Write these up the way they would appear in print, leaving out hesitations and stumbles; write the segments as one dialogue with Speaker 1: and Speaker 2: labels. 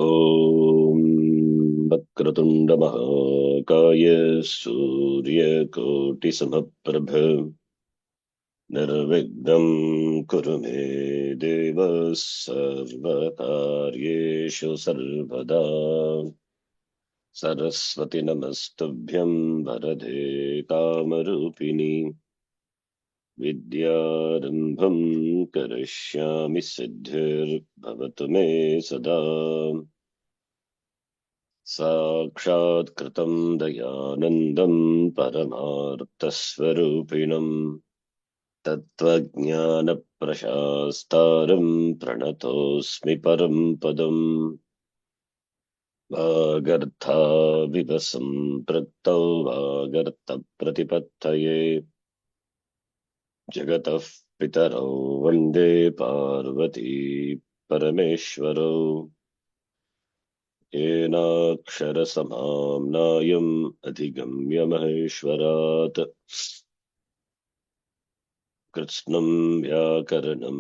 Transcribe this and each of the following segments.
Speaker 1: ॐ वक्रतुण्ड महाकाय सूर्यकोटिसमप्रभ निर्विघ्नं कुरु मे देव सर्वकार्येषु सर्वदा। सरस्वती नमस्तुभ्यं वरदे कामरूपिणि विद्यारम्भं करिष्यामि सिद्धिर्भवतु मे सदा। साक्षात् कृतं दयानन्दं परमार्थस्वरूपिणं तत्त्वज्ञानप्रशास्तारं प्रणतोऽस्मि परं पदम्। वागर्थाविव सम्पृक्तौ वागर्थप्रतिपत्तये जगतः पितरौ वन्दे पार्वती परमेश्वरौ। येनाक्षरसमाम्नायम् अधिगम्य महेश्वरात् कृत्स्नं व्याकरणं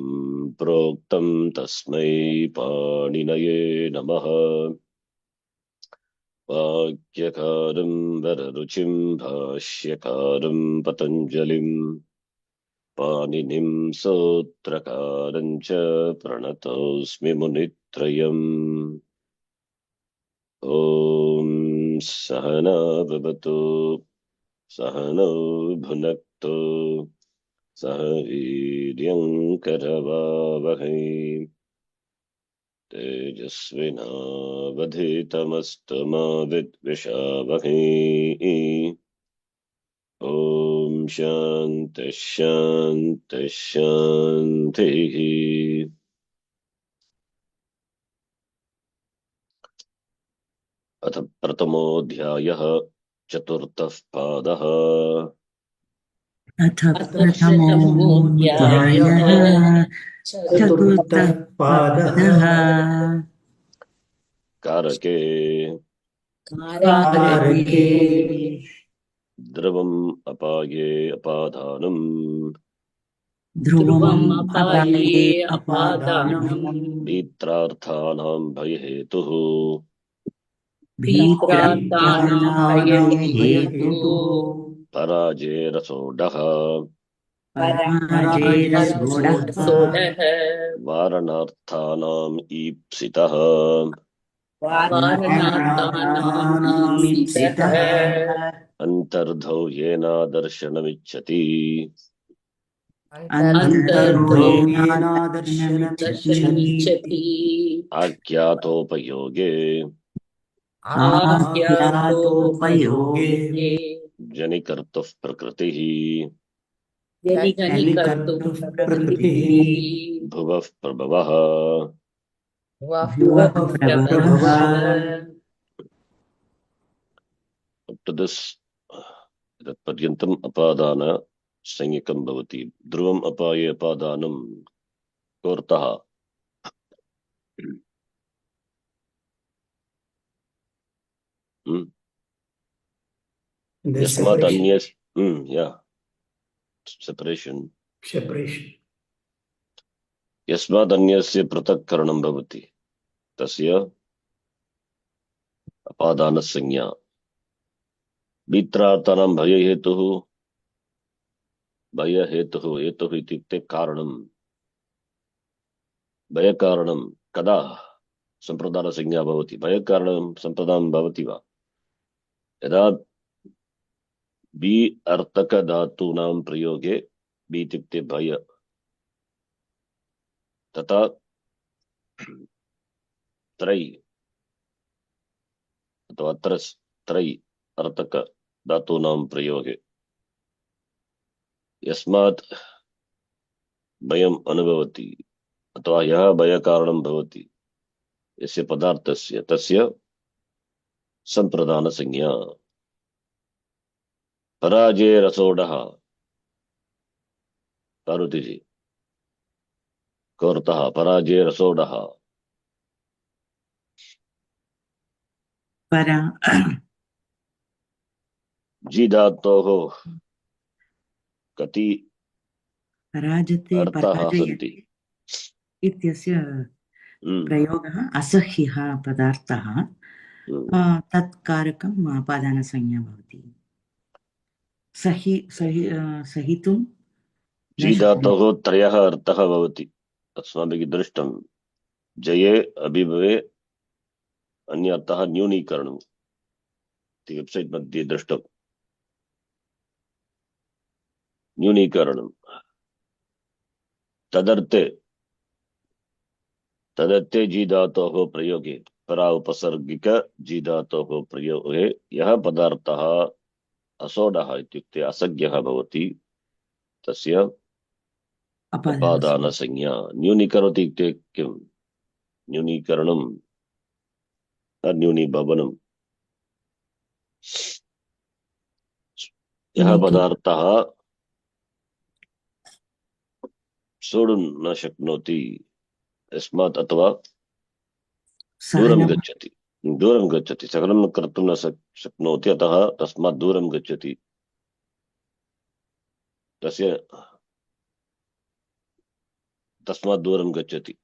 Speaker 1: प्रोक्तं तस्मै पाणिनये नमः। वाक्यकारं वररुचिं भाष्यकारं पतञ्जलिं पाणिनिं सूत्रकारं च प्रणतोऽस्मि मुनित्रयम्। ॐ सहना भवतु सहनौ भुनक्तु सह वीर्यं करवावहै तेजस्विनावधीतमस्तु मा विद्विषावहै। ॐ शान्तिः शान्तिः शान्तिः। अथ प्रथमोऽध्यायः चतुर्थः पादः।
Speaker 2: अथ प्रथमोऽध्यायः चतुर्थः पादः।
Speaker 1: कारके ध्रुवम् अपाये अपादानम्
Speaker 2: ध्रुवम् अपाये अपादानम्
Speaker 1: भीत्रार्थानां भयहेतुः
Speaker 2: भीत्रार्थानां हेतुः
Speaker 1: पराजेरसोढः
Speaker 2: पराजेरसोढः
Speaker 1: वारणार्थानाम् ईप्सितः
Speaker 2: वारणार्थानामीप्सितः
Speaker 1: अन्तर्धौ येनादर्शनमिच्छति
Speaker 2: अन्तर्भूयानादर्शनमिच्छति
Speaker 1: आख्यातोपयोगे
Speaker 2: आख्यातोपयोगे
Speaker 1: जनिकर्तुः प्रकृतिः
Speaker 2: जनिकर्तुः प्रकृतिः
Speaker 1: भुवः प्रभवः
Speaker 2: भुवः प्रभवः।
Speaker 1: up to this तत्पर्यन्तम् अपादान संज्ञकं भवति। ध्रुवम् अपाये अपादानं कोऽर्थः? यस्मात् अन्यस् सेपरेशन यस्मात् अन्यस्य पृथक्करणं भवति तस्य अपादानसंज्ञा। मित्रार्थानां भयहेतुः हेतुः इत्युक्ते कारणं। भयकारणं कदा सम्प्रदानसंज्ञा भवति? भयकारणं सम्प्रदानं भवति वा? यदा बि अर्थकधातूनां प्रयोगे बि इत्युक्ते भय, तथा त्रै अथवा त्रै अर्थक धातूनां प्रयोगे यस्मात् भयम् अनुभवति अथवा यः भयकारणं भवति यस्य पदार्थस्य तस्य सम्प्रदानसंज्ञा। पराजयरसोढः पार्वतीजी कोऽर्थः? पराजयरसोढः जी धातोः कति
Speaker 2: पराजते
Speaker 1: अर्थाः सन्ति?
Speaker 2: इत्यस्य प्रयोगः असह्यः पदार्थः तत्कारकं पादानसंज्ञा भवति। सहितुं न
Speaker 1: जी
Speaker 2: शक्नुमः।
Speaker 1: धातोः त्रयः अर्थः भवति अस्माभिः दृष्टं। जये अभिभवे अन्यर्थः न्यूनीकरणम् इति वेब्सैट् मध्ये दृष्टम्। न्यूनीकरणम् तदर्थे तदर्थे जी धातोः प्रयोगे परा उपसर्गिक जी धातोः प्रयोगे यः पदार्थः असोडः इत्युक्ते असज्ञः भवति तस्य
Speaker 2: अपादानसंज्ञा।
Speaker 1: अपादानसंज्ञा। न्यूनीकरोति इत्युक्ते किम्? न्यूनीकरणं न्यूनीभवनम्। यः
Speaker 2: नीति
Speaker 1: पदार्थः सोढुं न शक्नोति यस्मात् अथवा दूरं
Speaker 2: सहनं
Speaker 1: गच्छति सकलं कर्तुं न शक्नोति अतः तस्मात् दूरं गच्छति तस्य तस्मात् दूरं गच्छति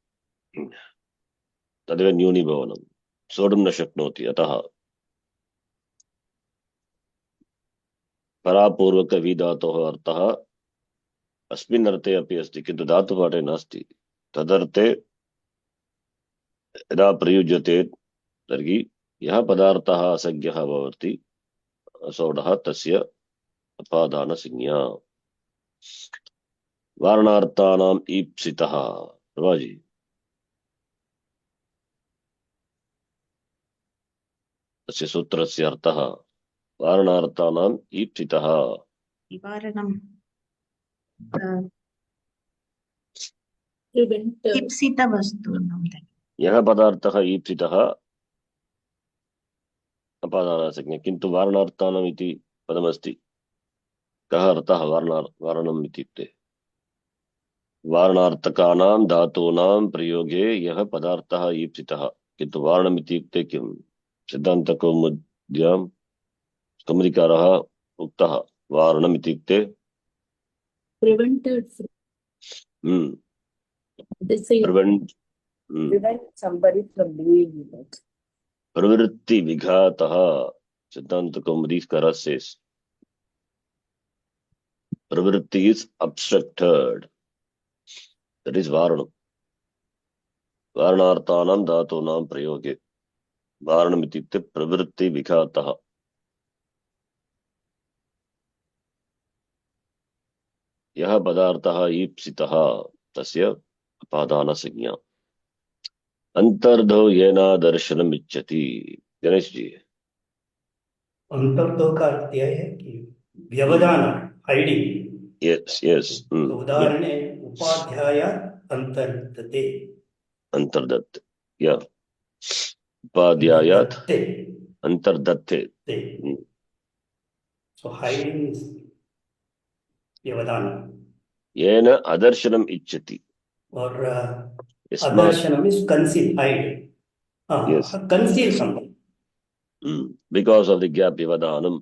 Speaker 1: तदेव न्यूनीभवनं। सोढुं न शक्नोति अतः। परापूर्वकविधातोः अर्थः अस्मिन् अर्थे अपि अस्ति किन्तु धातुपाठे नास्ति। तदर्थे यदा प्रयुज्यते तर्हि यः पदार्थः असज्ञः भवति असोढः तस्य अपादानसंज्ञा। वारणार्थानाम् ईप्सितः प्रभाजी तस्य सूत्रस्य अर्थः वारणार्थानाम् ईप्सितः
Speaker 2: निवारणं
Speaker 3: ईप्सितवस्तूनां
Speaker 1: यः पदार्थः ईप्सितः अपादानसंज्ञा। किन्तु वारणार्थानाम् इति पदमस्ति। कः अर्थः वारणम् इत्युक्ते वारणार्थकानां धातूनां प्रयोगे यः पदार्थः ईप्सितः। किन्तु वारणम् इत्युक्ते किम्? सिद्धान्तकौमुद्यां कौमुदीकारः उक्तः वारणम् इत्युक्ते
Speaker 3: prevented this is prevent somebody from doing it.
Speaker 1: प्रवृत्ति विघातः सिद्धान्तकौमुदीकारः says प्रवृत्ति is obstructed, that is वारणम्। वारणार्थानां धातूनां प्रयोगे वारणम् इत्युक्ते प्रवृत्ति विघातः। यः पदार्थः ईप्सितः तस्य अपादानसंज्ञा। अंतर्धो येना दर्शनम् इच्छति। गणेश जी
Speaker 4: अंतर्दो का अर्थ यह है कि व्यवधान हाइडिंग।
Speaker 1: यस यस
Speaker 4: तो उदाहरण है उपाध्याय अंतर्दते
Speaker 1: अंतर्दत्त या उपाध्यायात् अंतर्दत्ते।
Speaker 4: सो हाइडिंग इज व्यवधान।
Speaker 1: येन अदर्शनम् इच्छति
Speaker 4: और अदर्शनम is conceal hide.
Speaker 1: yes
Speaker 4: conceal something
Speaker 1: because of the gap व्यवधानम्।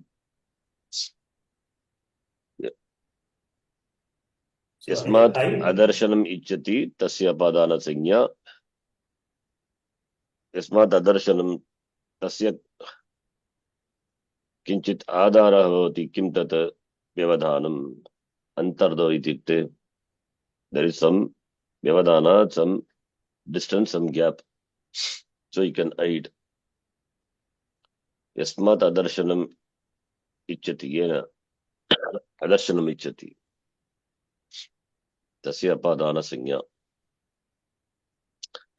Speaker 1: यस्मात् अदर्शनम् इच्छति तस्य अपादानसंज्ञा। यस्मात् अदर्शनं तस्य किञ्चित् आधारः भवति। किं तत्? व्यवधानम्। अंतर्दो इत्युक्ते there is some vyavadana, some distance, some gap, so you can hide. Yasmat adarshanam ichchati, yena adarshanam ichchati tasya apadana sanya।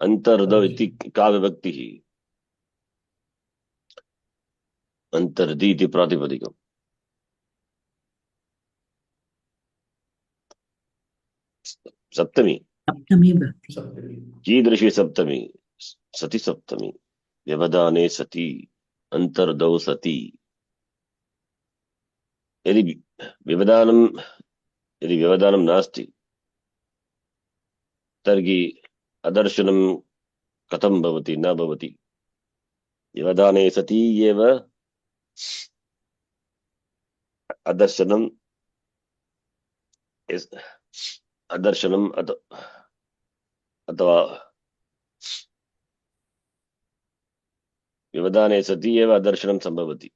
Speaker 1: अंतर्दो इति का विभक्तिः? अंतर्दि इति प्रातिपदिकम्। सप्तमी
Speaker 2: भक्ति
Speaker 1: कीदृशी सप्तमी? सति सप्तमी। व्यवधाने सति अंतर्दौ सति। यदि व्यवधानं नास्ति तर्हि अदर्शनं कथं भवति? न भवति। व्यवधाने सति एव अदर्शनम् अथवा व्यवधाने सति एव अदर्शनं सम्भवति।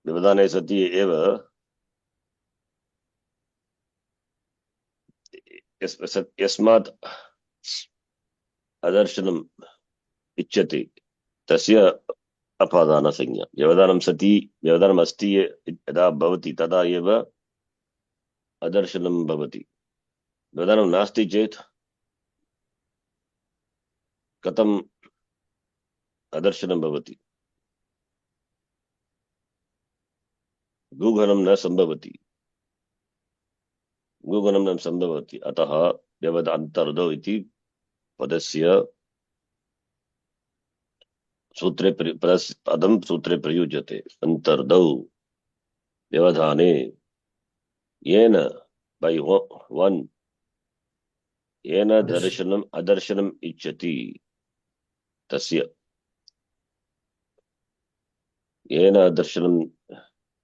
Speaker 1: व्यवधाने सति एव यस्मात् अदर्शनम् इच्छति तस्य अपादानसंज्ञा। व्यवधानं सति व्यवधानम् अस्ति यदा भवति तदा एव अदर्शनं भवति। व्यवधानं नास्ति चेत् कथम् अदर्शनं भवति? गूहनं न सम्भवति। गूहनं न सम्भवति। अतः व्यवधान्तर्दौ इति पदस्य सूत्रे पदं सूत्रे प्रयुज्यते। अंतर्दौ व्यवधाने येन by one येन दर्शनम् अदर्शनम् इच्छति तस्य येन दर्शनम्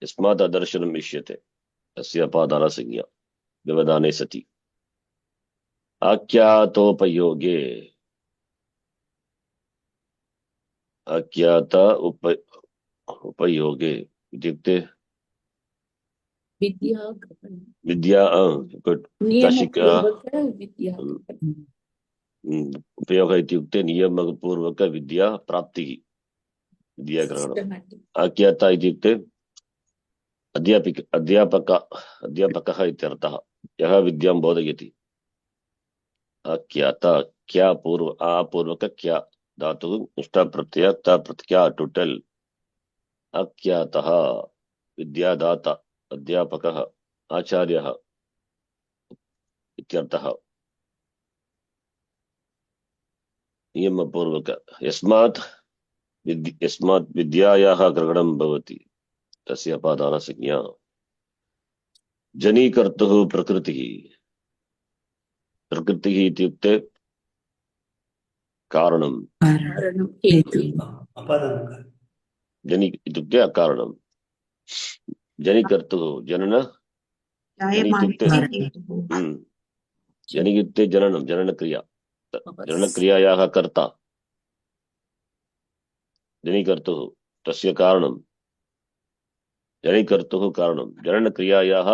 Speaker 1: यस्मात् अदर्शनम् इष्यते तस्य अपादानसंज्ञा व्यवधाने सति। आख्यातोपयोगे आख्यात उपयोगे इत्युक्ते
Speaker 3: विद्या
Speaker 1: विद्या
Speaker 3: नियमपूर्वक विद्या
Speaker 1: उपयोगः इत्युक्ते नियमपूर्वक विद्या प्राप्तिः विद्याग्रहणम्।
Speaker 3: सिस्टमैटिक
Speaker 1: आख्याता इत्युक्ते अध्यापकः इत्यर्थः, यः विद्यां बोधयति। आख्याता क्या पूर्वक क्या धातुः निष्ठा प्रत्यय ता प्रत्यय टू टेल। आख्यातः विद्यादाता अध्यापकः आचार्यः इत्यर्थः। नियमपूर्वक यस्मात् विद्यायाः ग्रहणं भवति तस्य अपादानसंज्ञा। जनीकर्तुः प्रकृतिः। प्रकृतिः इत्युक्ते कारणं।
Speaker 3: कारणं हेतु
Speaker 4: अपादानकारः।
Speaker 1: जनि इत्युक्ते अकारणं। जनिकर्तुः जनन जनि इत्युक्ते जनि इत्युक्ते जननं जननक्रिया जननक्रियायाः कर्ता जनिकर्तुः तस्य कारणं। जनिकर्तुः कारणं जननक्रियायाः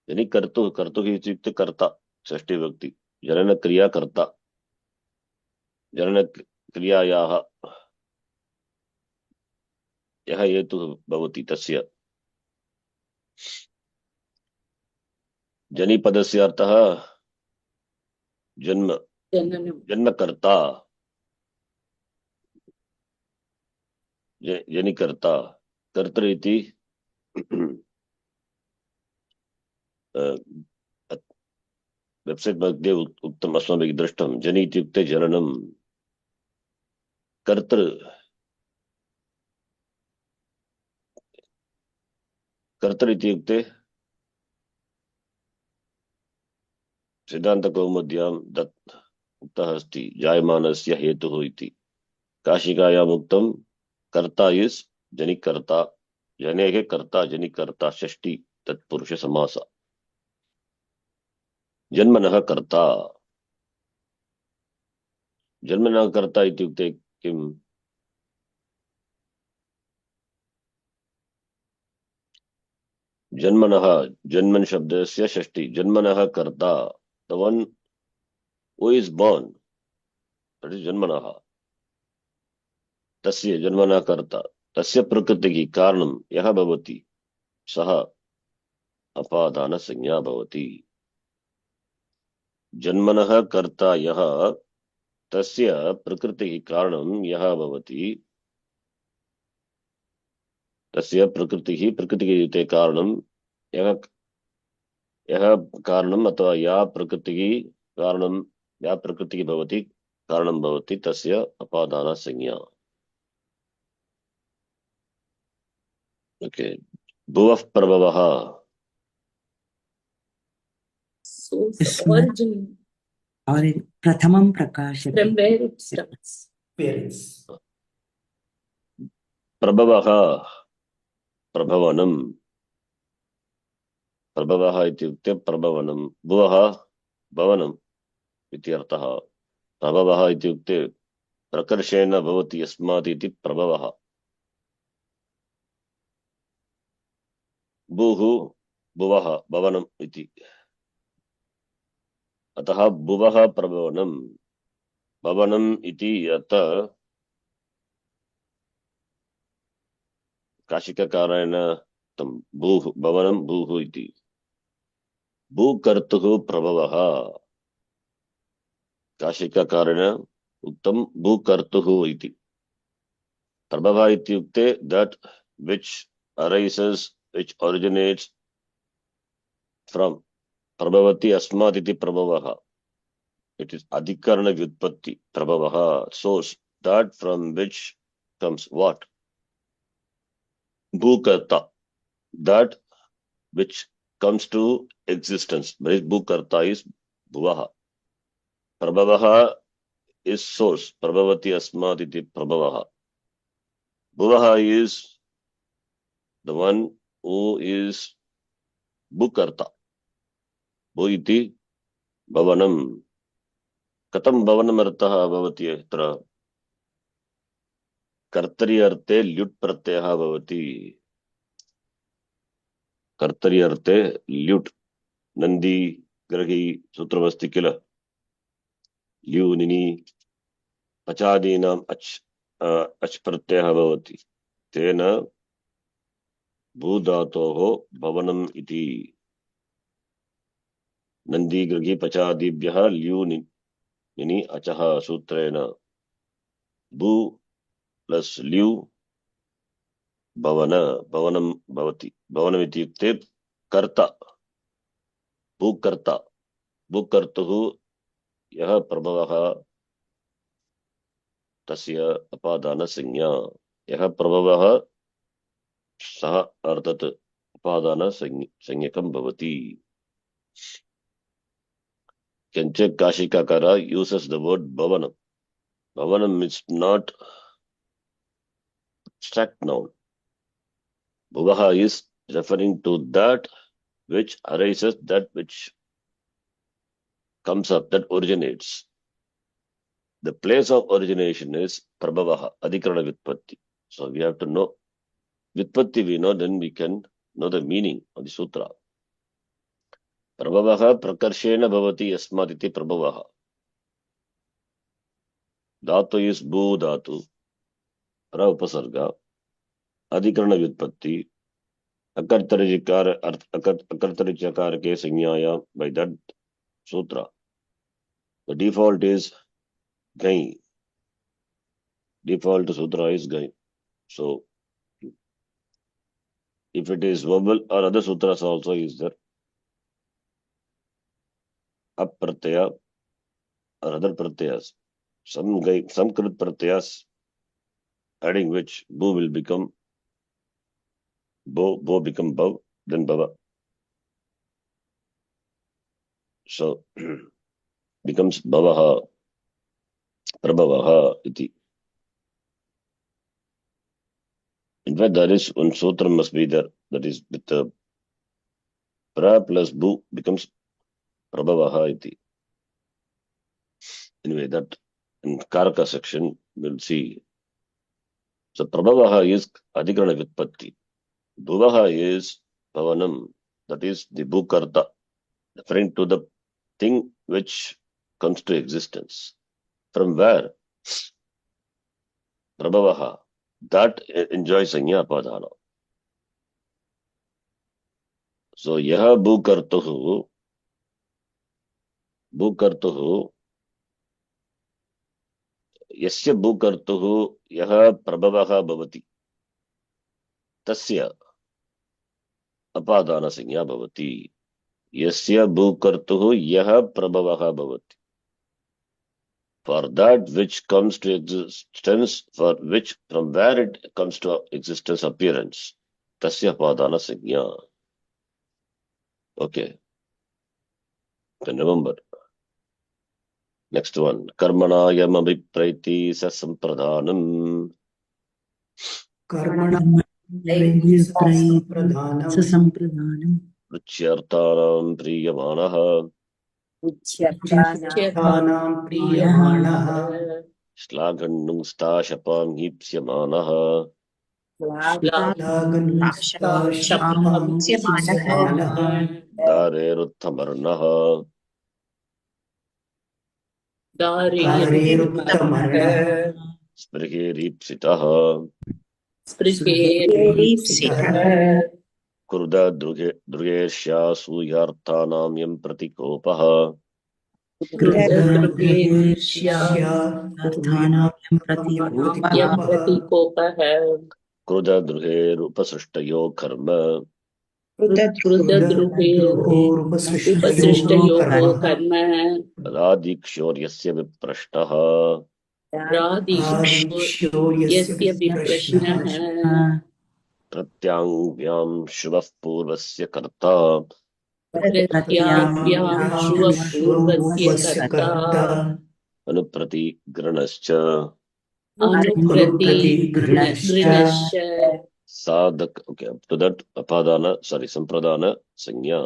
Speaker 1: जनिकर्तुः कर्तुः इत्युक्ते कर्ता षष्ठी विभक्ति जननक्रिया कर्ता जननक्रियायाः यः हेतुः भवति तस्य। जनिपदस्य अर्थः जन्म
Speaker 3: जननं
Speaker 1: जन्मकर्ता जनिकर्ता। कर्तृ इति वेबसाइट मध्ये उक्तम् अस्माभिः दृष्टं। जनि इत्युक्ते जननं। कर्तृ कर्तृ इत्युक्ते सिद्धान्तकौमुद्यां उक्तः अस्ति जायमानस्य हेतुः इति। काशिकायाम् उक्तं कर्ता इस् जनिकर्ता। जनेः कर्ता जनिकर्ता षष्ठी तत्पुरुष समास। जन्मनः कर्ता। जन्मनः कर्ता इत्युक्ते किम्? जन्मनः जन्मन शब्दस्य षष्ठी। जन्मनः कर्ता the one who is born, that is जन्मनः। तस्य जन्मनः कर्ता तस्य प्रकृतिः कारणं यः भवति सः अपादानसंज्ञा भवति। जन्मनः कर्ता यः तस्य प्रकृतिः कारणं यः भवति तस्य प्रकृतिः इत्युक्ते कारणं यः कारणम् अथवा या प्रकृतिः भवति कारणं भवति तस्य अपादानसंज्ञा। ओके। भुवः प्रभवः।
Speaker 3: origin
Speaker 2: और प्रथमं प्रकाशते
Speaker 3: from where it starts.
Speaker 4: Parents.
Speaker 1: प्रभवः प्रभवनं। प्रभवः इत्युक्ते प्रभवनं। भुवः भवनम् इत्यर्थः। प्रभवः इत्युक्ते प्रकर्षेण भवति यस्मात् इति प्रभवः। भूः भुवः भवनम् इति, अतः भुवः प्रभवनम् भवनम् इति यत् काशिककारेण तं भूः भवनं भूः इति। भूकर्तुः प्रभवः, काशिककारेण उक्तं भूकर्तुः इति। प्रभवः इत्युक्ते that which arises, which originates from, प्रभवति अस्मात् इति प्रभवः, it is अधिकरण व्युत्पत्ति, प्रभवः source, that from which comes what, भूकर्ता, that which comes to existence, whereas bhukarta is bhuvaha. Prabhavaha is source, prabhavati asmat iti prabhavaha. Bhuvaha is the one who is bhukarta. Bhu iti bhavanam. Katam bhavanam arthaha bhavati etra. Kartari arte lyut pratyaha bhavati. Kartari arte lyut. Nandi grahi sutramasti kila. Lyunini pachadinam ach pratyah bhavati. Tena भूधातोः भवनम् इति। नन्दी गृही पचादिभ्यः ल्यूनि अचः सूत्रेण भू plus ल्यू भवनं भवति। भवनम् इत्युक्ते कर्ता, भूकर्ता, भूकर्तुः यः प्रभवः तस्य अपादानसंज्ञा, यः प्रभवः सः अर्थात् उपादानसंज्ञकं भवति। किञ्च काशिकाकार uses the word bhavanam. Bhavanam is not abstract noun. Bhuvaha is referring to that which arises, that which comes up, that originates. The place of origination is prabhavaha, adhikarana vitpatti. So we have to know vitpatti, we know, then we can know the meaning of the sutra. Prabhavaha prakarshena bhavati yasmat iti prabhavaha. Dhatu is bhu dhatu, pra upasarga, adhikarana vitpatti, akartari chakar ke sanyaya, by that sutra. The default is gai. Default sutra is gai. So if it is vowel or other sutras also is there, up pratyaya or other pratyas, some krit pratyas, adding which bhu will become bo become bhav, then bhava. So becomes bhavaha, prabhavaha iti. In fact, there is one sutra must be there, that is with the pra plus bhu becomes prabhavaha iti. Anyway, that in Karaka section we'll see. So prabhavaha is adhikarana vitpatti. Bhuvaha is bhavanam, that is the bhukarta, referring to the thing which comes to existence. From where? Prabhavaha, that enjoys sanya apadana. So yaha bhukartuhu, yasya bhukartuhu yaha prabhavaha bhavati, tasya apadana sanya bhavati. Yasya bhukartuhu yaha prabhavaha bhavati. For that which comes to existence, for which from where it comes to existence, appearance, tasya apadana sanya. Okay. Then remember. Next one. Karmanayam abhipraiti sa sampradhanam.
Speaker 4: कर्मण
Speaker 2: ससम्प्रदानम्
Speaker 1: Ruchyartanam priyamanaha.
Speaker 3: Uchyatanam
Speaker 4: प्रीयमाणः
Speaker 1: श्लाघन्नुंस्ताशपां हीप्स्यमानः
Speaker 4: श्लाघनस्ताशपांस्यमानः
Speaker 1: दारेरुत्थमर्णः
Speaker 4: दारेरुत्तमर्णः
Speaker 1: स्पृहेरीप्सितः
Speaker 4: स्पृहेरीप्सितः
Speaker 1: क्रुधदृगेर्ष्यासूयार्थानां यं प्रतिकोपः
Speaker 4: क्रुद्धदृगेर्ष्या
Speaker 2: अर्थानां
Speaker 4: प्रतिकोपः
Speaker 1: क्रुधदृगेरुपसृष्टयो कर्म
Speaker 4: क्रुद्धद्रुहेरुपसृष्टयोः कर्म
Speaker 1: रादिक्षोर्यस्य विप्रश्नः
Speaker 4: रादिक्षो यस्य विप्रश्नः
Speaker 1: प्रत्याङ्ग्यां शुभः पूर्वस्य कर्ता
Speaker 4: प्रत्याव्याशुवपूर्वस्य कर्ता
Speaker 1: अनुप्रतिगृणश्च
Speaker 4: अनुप्रतिगृणश्च
Speaker 1: साधक okay to that अपादान sorry संप्रदान संज्ञा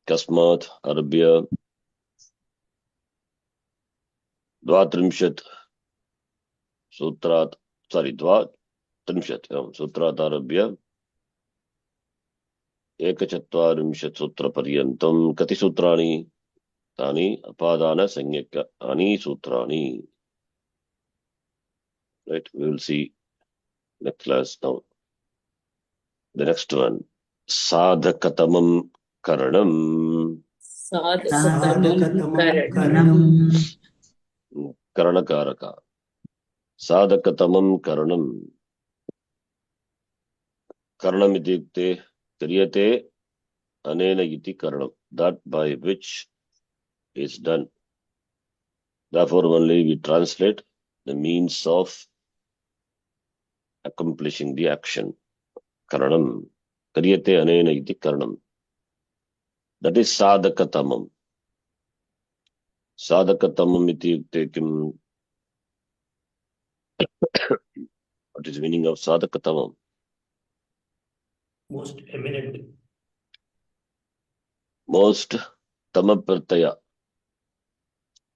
Speaker 1: कस्मात् आरभ्य द्वात्रिंशत् सूत्रात् सॉरी द्वात्रिंशत् सूत्रात् आरभ्य एकचत्वारिंशत् सूत्रपर्यन्तं कति सूत्राणि तानि अपादान संज्ञकानि सूत्राणि right we will see next class now the next one साधकतमं करणं
Speaker 4: साधकतमं करणं
Speaker 1: करणकारक साधकतमं करणं करणम् इत्युक्ते क्रियते अनेन इति करणं that by which is done therefore only we translate the means of accomplishing the action karanam क्रियते अनेन इति करणं that is साधकतमं साधकतमम् इत्युक्ते किम् what is the meaning of sadhakatamam
Speaker 4: most eminent
Speaker 1: most tamapratyaya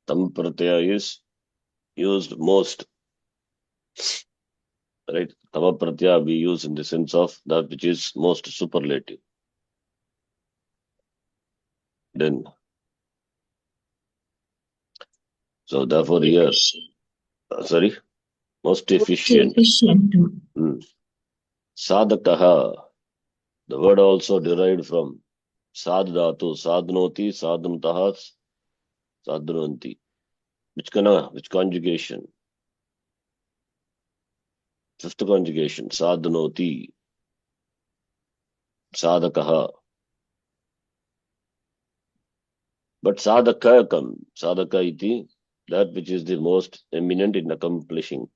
Speaker 1: tamapratyaya is used most right tamapratyaya we use in the sense of that which is most superlative then so therefore here sorry most efficient sadhakaha the word also derived from sad dhatu sadhnoti sadhnutah sadhnanti which conjugation fifth conjugation sadhnoti sadhakaha but sadhaka iti that which is the most eminent in accomplishing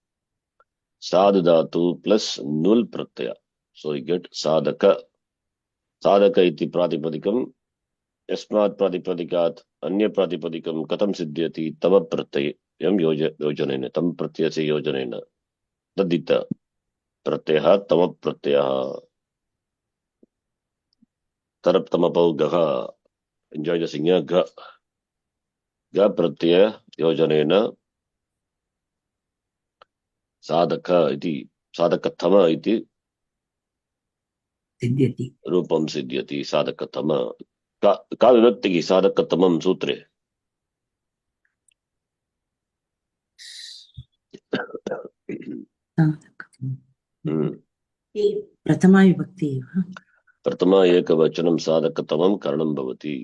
Speaker 1: sad dhatu plus nul pratyaya so you get sadhaka iti pratipadikam yasmat pratipadikaat anya pratipadikam katam siddhyati tava pratyayam yojanena tam pratyayase yojanena tadita pratyayah tava pratyayah tarap tamapau gaha enjoy the signa ga pratyaya yojanena sadhaka iti sadhakathama iti
Speaker 2: सिद्ध्यति
Speaker 1: रूपम सिद्ध्यति साधकतम का विभक्ति की साधकतमम सूत्रे
Speaker 2: प्रथमा विभक्ति एव
Speaker 1: प्रथमा एकवचनं साधकतमं करणं भवति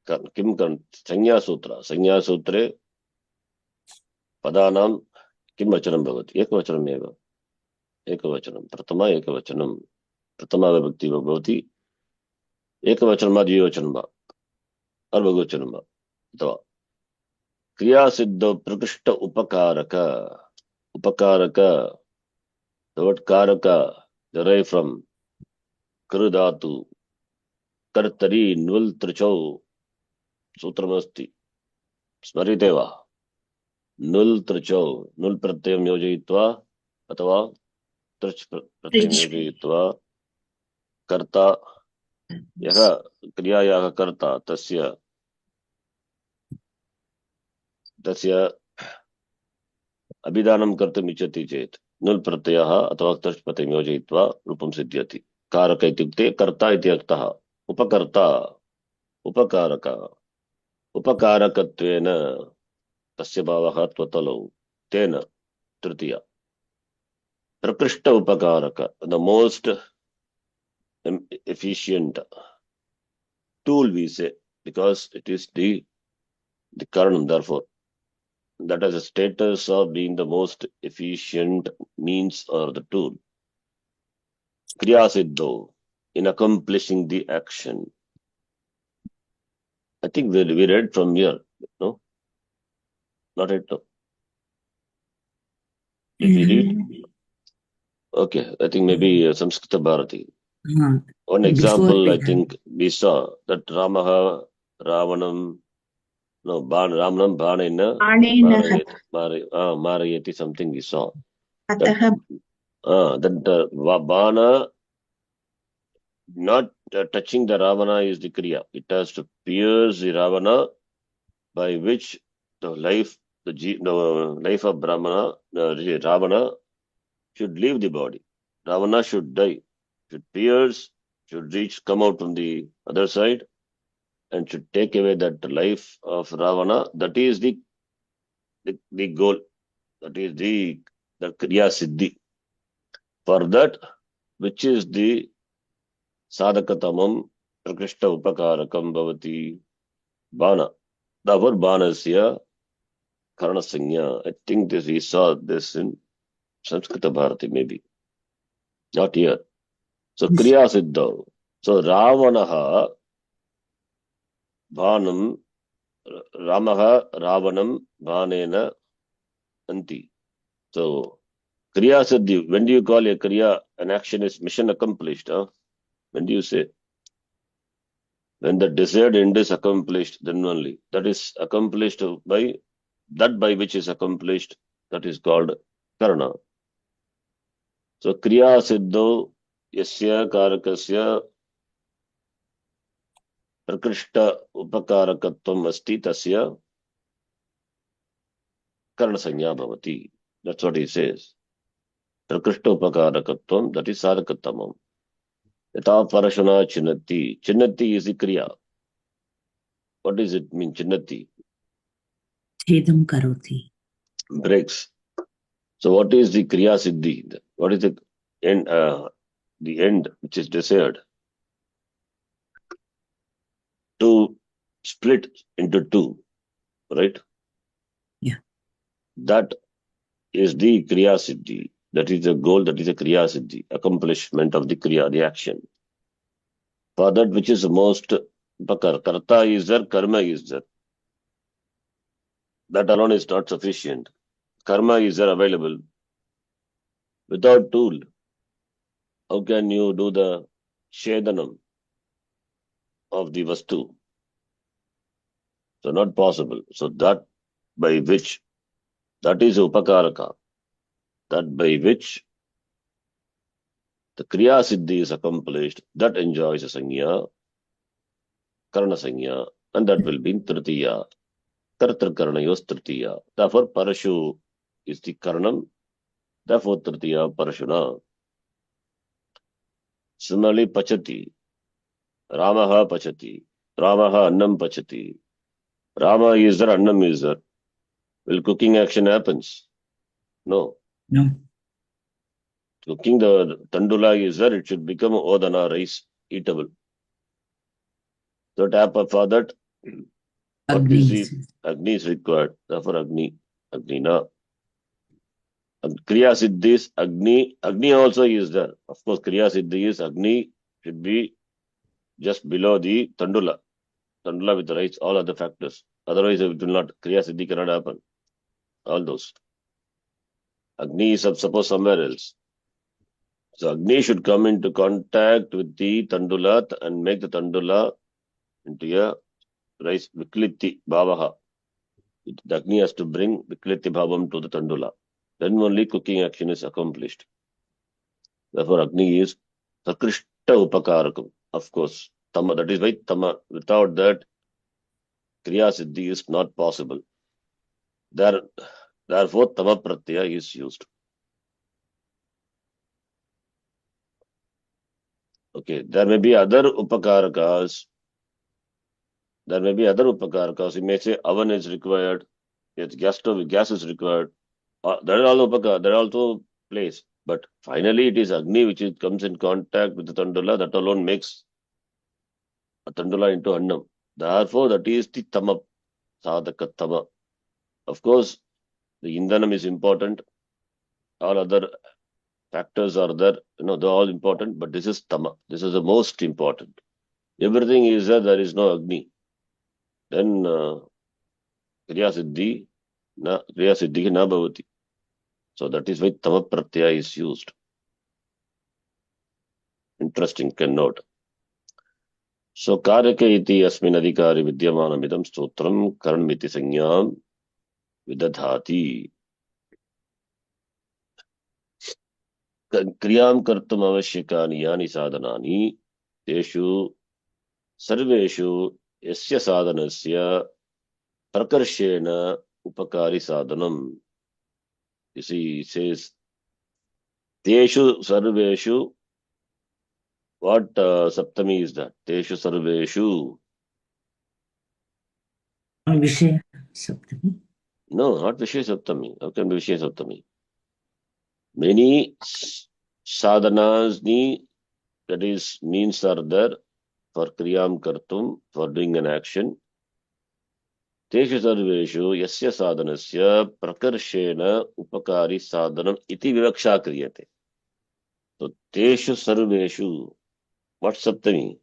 Speaker 1: किं संज्ञासूत्रे पदानां किं वचनं भवति एकवचनमेव एकवचनं प्रथमा एकवचनं प्रथमा विभक्ति भवति एकवचनं वा द्विवचनं वा बहुवचनं वा अथवा क्रियासिद्धौ प्रकृष्ट उपकारक the word karaka derived from kru dhatu कर्तरी नुल् त्रिचौ सूत्रमस्ति स्मर्यते वा नुल् त्रिचौ नुल् प्रत्ययं योजयित्वा अथवा त्रिच् प्रत्ययं योजयित्वा कर्ता यः क्रियायाः कर्ता तस्य तस्य अभिधानं कर्तुम् इच्छति चेत् नुल् प्रत्ययः अथवा तष्पतिं योजयित्वा रूपं सिद्ध्यति. कारक इत्युक्ते कर्ता इति अर्थः. उपकर्ता, उपकारक, उपकारकत्वेन तस्य भावः त्वतलौ तेन तृतीया. प्रकृष्ट उपकारक, the most efficient tool we say, because it is the karanam. Therefore, that has a status of being the most efficient means or the tool. Kriya siddho, in accomplishing the action. I think we read from here, no? Not it, no? Did we read? Okay, I think maybe Samskrita Bharati. One example, I think we saw that Ramaha, Ravanam, no, Ramanam, Bhanena, Marayati, something we saw. That Bhana, not touching the Ravana is the Kriya. It has to pierce the Ravana, by which the life of Brahmana, Ravana, should leave the body. Ravana should die, should pierce, should come out from the other side, and should take away that life of Ravana. That is the goal. That is the Kriya Siddhi. For that, which is the Sadhakatamam Prakrishta Upakarakam Bhavati Bana. Therefore, Banasya Karana Sanya. I think we saw this in Samskrita Bharati, maybe. Not here. So, Kriya Siddha. So, Ravanaha Bhanam, Ramaha Ravanam Bhanena Anti. So, Kriya Siddhi. When do you call a Kriya? An action is mission accomplished. When do you say? When the desired end is accomplished, then only. That is accomplished by which is accomplished. That is called Karana. So, Kriya Siddho Yasya Karakasya Prakrishta Upakarakatvam Asti Tasya Karana Sanya Bhavati. That's what he says. Prakrishta Upakarakatvam, that is Sadhakatamam. Yatha Parashana Chinnati. Chinnati is the Kriya. What does it mean, Chinnati?
Speaker 2: Chedam karoti.
Speaker 1: Breaks. So what is the Kriya Siddhi? What is the end which is desired? To split into two, right?
Speaker 2: Yeah.
Speaker 1: That is the Kriya Siddhi. That is the goal, that is the Kriya Siddhi, accomplishment of the Kriya, the action. For that which is most, Karta is there, Karma is there. That alone is not sufficient. Karma is there available. Without tool, how can you do the Shedanam of the Vastu? So not possible. So that by which, that is Upakaraka. That by which the Kriya Siddhi is accomplished, that enjoys a Sanya, Karana Sanya, and that will be in Tritiya. Kartar Karanayos Tritiya. Therefore, Parashu is the Karanam. Therefore, Tritiya Parashuna. Similarly, Pachati. Ramaha Pachati. Ramaha Annam Pachati. Rama is there, Annam is there. Will cooking action happens? No.
Speaker 2: No.
Speaker 1: Cooking the tandula is there, it should become odana, rice, eatable. So for that, what
Speaker 2: Agni.
Speaker 1: is the Agni is required. Therefore, Agnina. Kriya Siddhi is Agni. Agni also is there. Of course, Kriya Siddhi is Agni should be just below the tandula. Tandula with the rice, all other factors. Otherwise, it will not. Kriya Siddhi cannot happen. All those. Agni is suppose somewhere else. So Agni should come into contact with the tandula and make the tandula into a rice, Vikliti Bhavaha. The Agni has to bring Vikliti Bhavam to the tandula. Then only cooking action is accomplished. Therefore, Agni is Sakrishta Upakarakam. Of course, Tama, that is why Tama. Without that, Kriya Siddhi is not possible. Therefore, tama pratyaya is used. Okay, there may be other upakarakas. There may be other upakarakas. You may say oven is required. Yes, gas is required. That is all upakara. That also plays. But finally, it is Agni which comes in contact with the Tandula. That alone makes a Tandula into Annam. Therefore, that is the Tama, Sadhaka Tama. Of course, the Indhanam is important. All other factors are there. They're all important. But this is Tama. This is the most important. Everything is there. There is no Agni. Then Kriya Siddhi na bhavati. So that is why Tama Pratyaya is used. Interesting, can note. So Karake iti asmin adhikari vidyamanam idam stotram karanmiti sanyam vidadhati. Kriyam kartum avashyakani yani sadhanani teshu sarveshu yasya sadhanasya prakarshena upakari sadhanam. You see, it says teshu sarveshu. What Saptami is that? Teshu Sarveshu.
Speaker 2: Vishaya Saptami.
Speaker 1: No, not Vishaya Saptami. How can be Vishaya Saptami? Many sadhanas, that is, means are there for Kriyam Kartum, for doing an action. Teshu Sarveshu Yasya Sadhanasya Prakarshena Upakari Sadhanam Iti Vivaksha Kriyate. So Teshu Sarveshu. What's Saptami?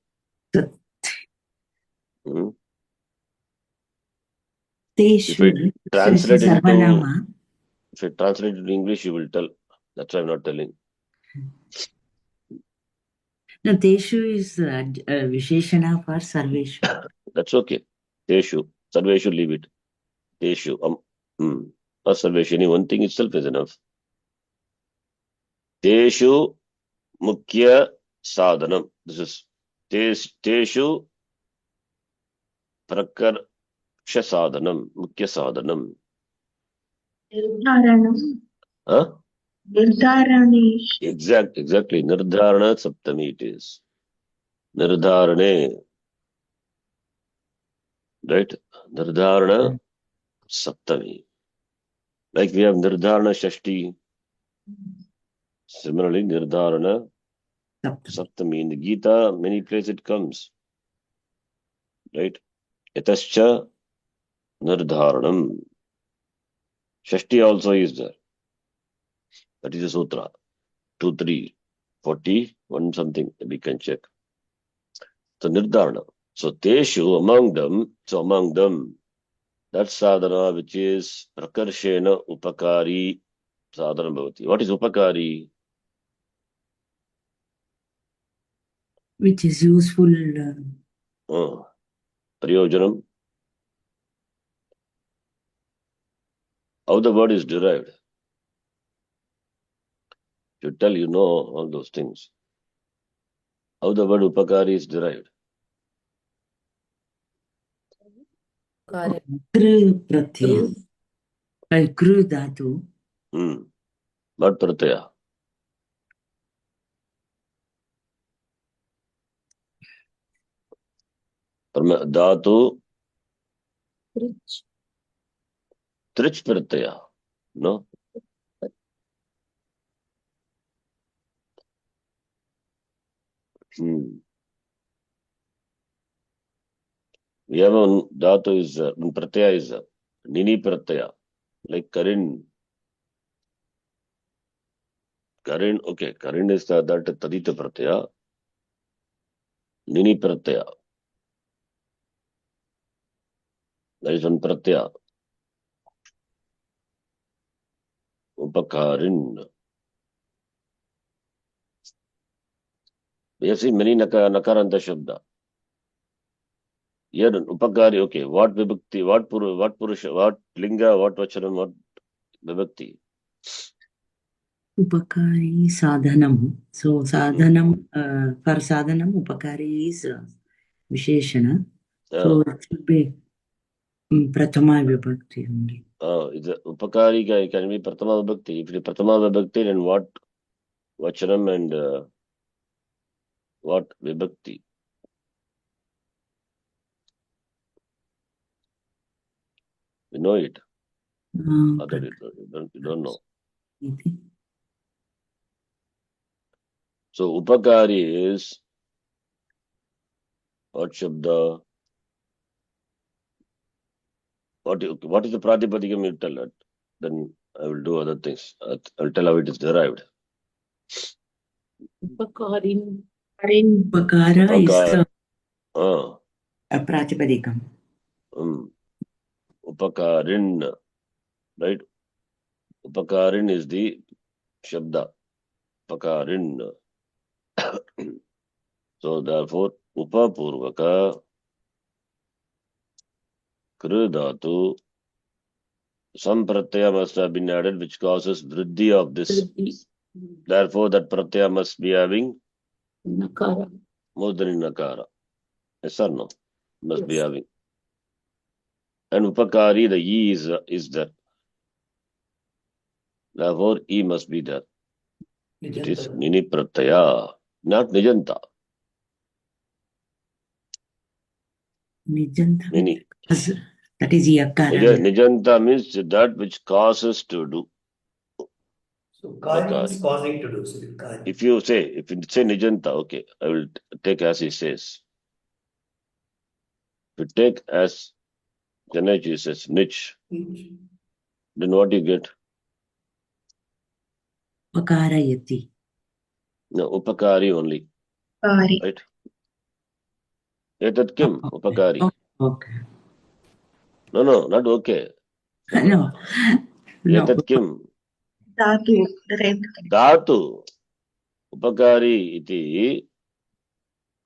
Speaker 1: If it translate into English, you will tell. That's why I'm not telling.
Speaker 2: No, Teshu is Visheshana for Sarveshu.
Speaker 1: That's okay. Teshu. Sarveshu, leave it. Teshu. Or Sarveshu. Any one thing itself is enough. Teshu Mukhya Sadhanam. This is Teshu Prakarsha Sadhanam. Mukhya Sadhanam.
Speaker 3: Nirdharanam.
Speaker 1: Huh?
Speaker 3: Nirdharanish.
Speaker 1: Exactly. Nirdharana Saptami it is. Nirdharane. Right? Nirdharana Saptami. Like we have Nirdharana Shashti. Similarly, Nirdharana Saptami. In the Gita, many places it comes. Right? Yatascha Nirdharanam. Shashti also is there. That is a sutra. 2, 3, 40, 1 something. We can check. So Nirdharana. So Teshu, among them, that sadhana which is Prakarshena Upakari sadhana bhavati. What is Upakari?
Speaker 2: Which is useful.
Speaker 1: Prayojanam. How the word is derived? You tell you know all those things. How the word Upakari is derived?
Speaker 2: Kru Pratyaya. Kru Dhatu.
Speaker 1: What Pratyaya? Dhatu. Trich Pratyaya. No? We have one Dhatu is one Pratyaya is Nini Pratyaya. Like Karin. Okay. Karin is that Tadita Pratyaya. Nini Pratyaya. That is one Pratyaya. Upakarin. We have seen many Nakaranta Shabda. Here, Upakari, okay. What Vibhakti, what Purusha, what Linga, what Vachanam, what Vibhakti?
Speaker 2: Upakari Sadhanam. So Sadhanam, for Sadhanam, Upakari is Visheshana. So it should be Prathama vibhakti only.
Speaker 1: It's upakari can be prathama vibhakti. If it is prathama vibhakti, then what vachanam and what vibhakti? You know it. Other you don't know. So upakari is what shabda? What is the pratipadikam? You tell it. Then I will do other things. I'll tell how it is derived.
Speaker 3: Upakarin.
Speaker 2: Upakara is
Speaker 1: Upakara.
Speaker 2: a pratipadikam.
Speaker 1: Upakarin, right? Upakarin is the shabda. Upakarin. So therefore, upapurvaka krudatu. Some pratyaya must have been added which causes vriddhi of this. Therefore, that pratyaya must be having
Speaker 3: Nakara.
Speaker 1: mudra nakara. Yes or no? Must be
Speaker 3: Yes.
Speaker 1: having. And upakari, the e is there. Therefore, e must be there. It is nini pratyaya, not nijanta.
Speaker 2: Nijanta.
Speaker 1: Nini.
Speaker 2: That is yakara.
Speaker 1: Nijanta means that which causes to do.
Speaker 4: So kari is causing to do. So kari.
Speaker 1: If you say nijanta, okay, I will take as he says. If you take as Ganesh says nich, then what you get?
Speaker 2: Upakarayati.
Speaker 1: No, upakari only.
Speaker 2: Upakari.
Speaker 1: Right? Etat kim? Upakari.
Speaker 2: Okay.
Speaker 1: No, not okay.
Speaker 2: No.
Speaker 1: Etat kim?
Speaker 2: Dhatu.
Speaker 1: Dhatu. Upakari iti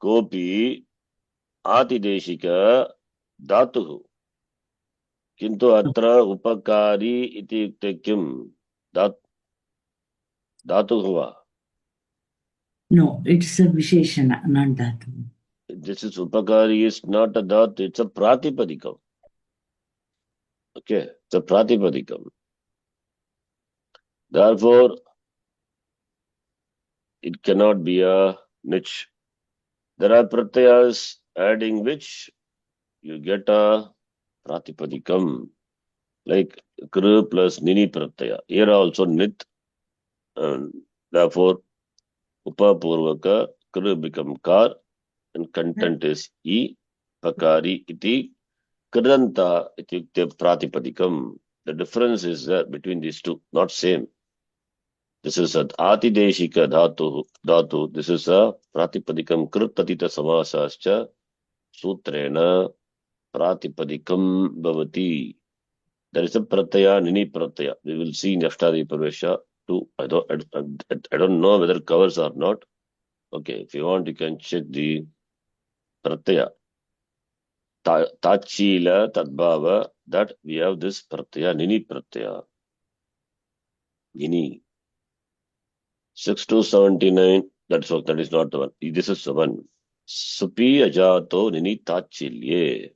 Speaker 1: kopi atideshika dhatuhu. किंतु अत्र उपकारी इति युक्ते किम धातु हुआ?
Speaker 2: No, it's a visheshana, not dhatu.
Speaker 1: This is upakari is not a dhatu, it's a pratipadikam. Okay, it's a pratipadikam. Therefore, it cannot be a niche. There are pratyas adding which you get a pratipadikam, like kru plus nini pratyaya. Here also nit, and therefore upapurvaka kru become kar, and content is e, pakari iti, kranta ityukte pratipadikam. The difference is there between these two, not same. This is a atideshika dhatu. This is a pratipadikam kruttatita samasascha sutrena pratipadikam bhavati. There is a pratyaya, nini pratyaya. We will see in Ashtadi Parvesha too. I don't know whether it covers or not. Okay, if you want, you can check the pratyaya. Tachila, Tadbhava, that we have this pratyaya, nini pratyaya. Nini. 6 to 79, that is not the one. This is the one. Supi ajato nini tachilye.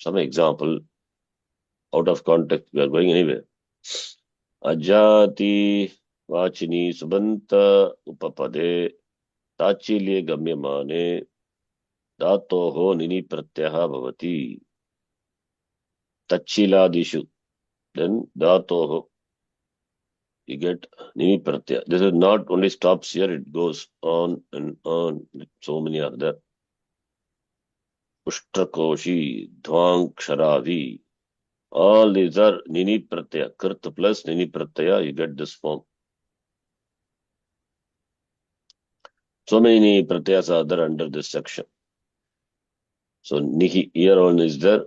Speaker 1: Some example, out of context, we are going anywhere. Ajati vachini subanta upapade tachilye gamyamane dhatoho nini pratyaha bhavati. Tachiladishu. Then dhatoho. You get nini pratyaya. This is not only stops here, it goes on and on. So many are there. Ushtrakoshi, Dhwang, Ksharavi. All these are nini pratyaya. Krt plus nini pratyaya, you get this form. So many pratyas are there under this section. So nihi, here on is there.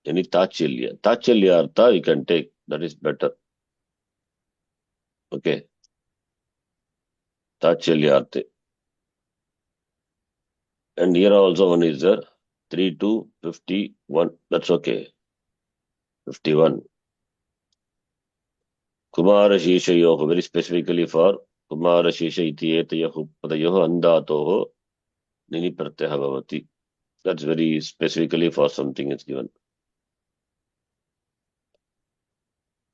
Speaker 1: Any tachilya. Tachilya artha you can take. That is better. Okay. Tachilya artha. And here also one is there. 3 to 51. That's okay. 51. Kumara Shishayoho, very specifically for Kumara Shisha iti etayahu padayoho andatoho nini pratyaha bhavati. That's very specifically for something is given.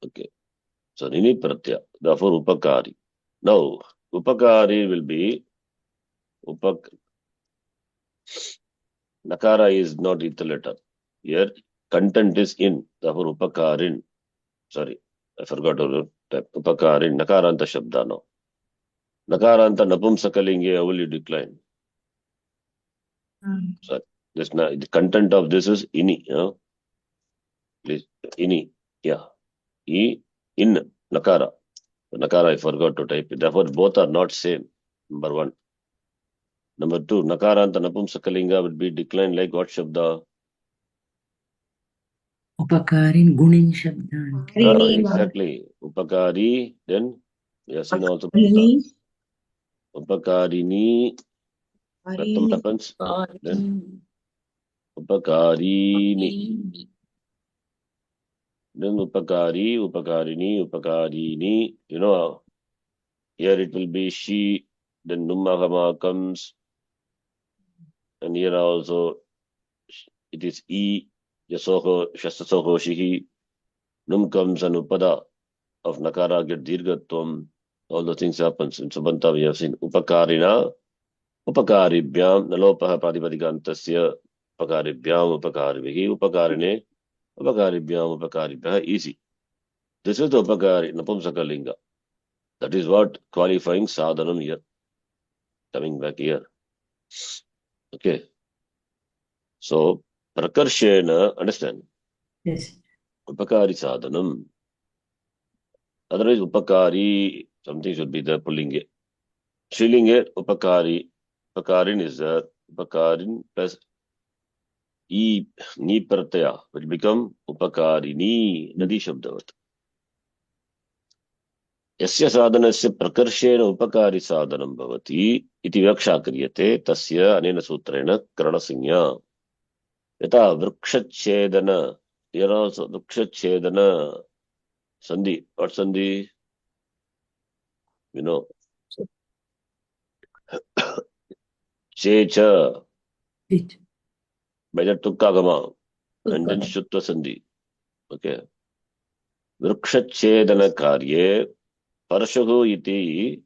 Speaker 1: Okay. So nini pratyaya. Therefore upakari. Now upakari will be upak. Nakara is not it letter. Here content is in. Therefore upakarin. Sorry, I forgot to type. Upakarin. Nakaranta shabda now. Nakaranta napumsakalinge how will you decline? Sorry. The content of this is ini. Please. Ini. Yeah. In nakara. Nakara I forgot to type it. Therefore both are not same. Number one. Number two, nakaranta napumsakalinga would be declined like what shabda?
Speaker 2: Upakarin gunin shabdan.
Speaker 1: Exactly. Upakari, then we have seen also upakarini. Pratham happens. Then upakarini. Then upakari, upakarini, upakarini. You know, here it will be she, then numahama comes, and here also it is e, yasoho, shastasoho, shihi. Num comes and upada of nakara get dirgatvam. All the things happens. In Subanta we have seen upakarina, upakaribhyam, nalopaha pradipadikantasya, upakaribhyam, upakarivihi, upakarine, upakaribhyam, upakaribhyah, easy. This is the upakari, napumsakalinga. That is what qualifying sadhanam here. Coming back here. Okay. So, prakarshena, understand?
Speaker 2: Yes.
Speaker 1: Upakari sadhanam. Otherwise, upakari, something should be there, pullinge. Shrilinge, upakari. Upakarin is there. Upakarin plus e, ni pratyaya will become upakarini, nadi shabdavat. यस्य साधनस्य प्रकर्षेण उपकारी साधनं भवति इति व्याख्या क्रियते तस्य अनेन सूत्रेण करणसंज्ञा यथा वृक्षच्छेदन वृक्षच्छेदन संधि what संधि you know checha
Speaker 2: It.
Speaker 1: by the tukkagama and then shutva sandhi. Okay. वृक्षच्छेदन कार्ये परशुः इति.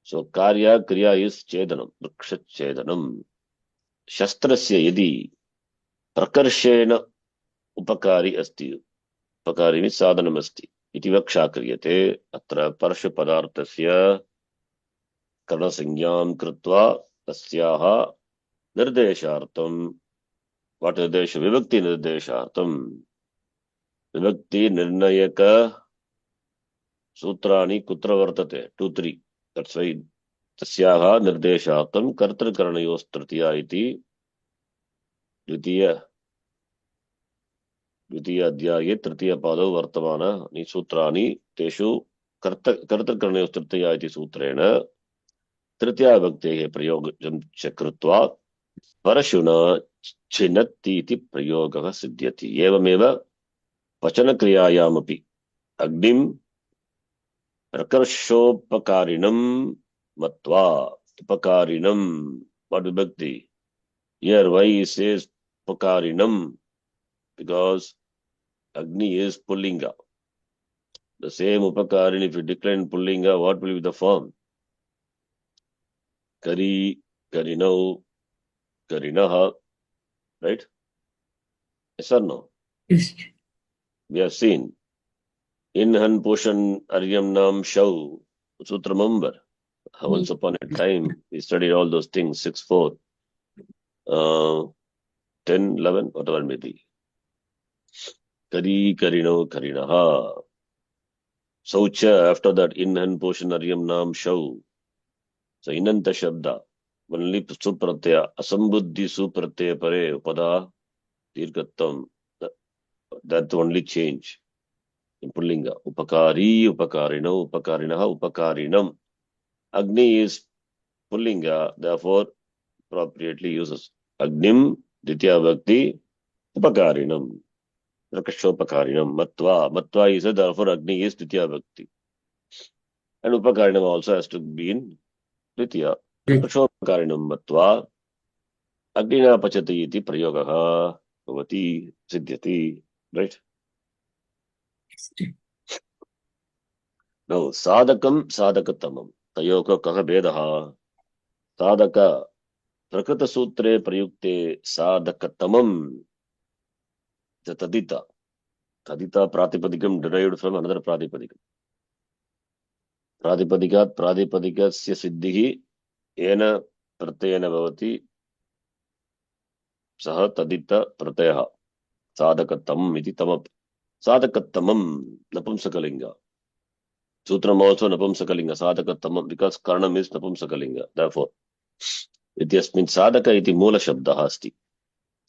Speaker 1: So karya kriya is chedanam, वृक्षच्छेदनम. शस्त्रस्य यदि प्रकर्षेण उपकारी अस्ति, उपकारी मीन्स् साधनम् अस्ति इति व्याख्या क्रियते. अत्र परशुपदार्थस्य करणसंज्ञां कृत्वा तस्याः निर्देशार्थं वाट् निर्देश विभक्ति निर्देशार्थं विभक्ति निर्णयक सूत्राणि कुत्र वर्तते 2 3. That's why तस्याः निर्देशार्थं कर्तृकरणयोस्तृतीया इति द्वितीय अध्याये तृतीय पादौ वर्तमानानि सूत्राणि तेषु कर्तृकरणयोस्तृतीया इति सूत्रेण तृतीया विभक्तेः प्रयोगं च कृत्वा परशुना छिन्नति इति प्रयोगः सिद्ध्यति. एवमेव वचनक्रियायामपि अग्निं प्रकर्षोपकारिणं मत्वा उपकारिणं what vibhakti? Here why he says upakarinam? Because Agni is Pullinga. The same upakarin, if you decline Pullinga, what will be the form? Kari, Karinau, Karinaha, right? Yes or no?
Speaker 2: Yes.
Speaker 1: We have seen Inhan Pushan Aryam Nam Shau, Sutra Member. Once upon a time, we studied all those things, 6, 4, 10, 11, whatever it may be. Kari, Karino, Karinaha. Saucha, after that, Inhan Pushan Aryam Nam Shau. So, Inanta Shabda, only Supratyaya, Asambuddhi Supratyaya Pare, Upada, Dirgattam, that only change. In Pullinga, Upakari, Upakarino, Upakarinaha, Upakarinam. Agni is Pullinga, therefore, appropriately uses Agnim, Ditya Bhakti, Upakarinam. Rakashopakarinam, Matva. Matva is a, therefore, Agni is Ditya Bhakti. And Upakarinam also has to be in Ditya. Rakashopakarinam, Matva. Agnina Pachati iti Prayogaha, Bhavati, Siddhyati. Right? No साधकं साधकतमं तयोः कः भेदः साधक प्रकृतसूत्रे प्रयुक्ते साधकतमं तदिता तदिता प्रातिपदिकं derived from another प्रातिपदिकं प्रातिपदिकात् प्रातिपदिकस्य सिद्धिः येन प्रत्ययेन भवति सः तदित प्रत्ययः साधकतमम् इति तमप् साधकतमं नपुंसकलिङ्ग सूत्रम also नपुंसकलिङ्ग साधकतमं because कारणम् is नपुंसकलिङ्ग therefore इत्यस्मिन् साधक इति मूलशब्दः अस्ति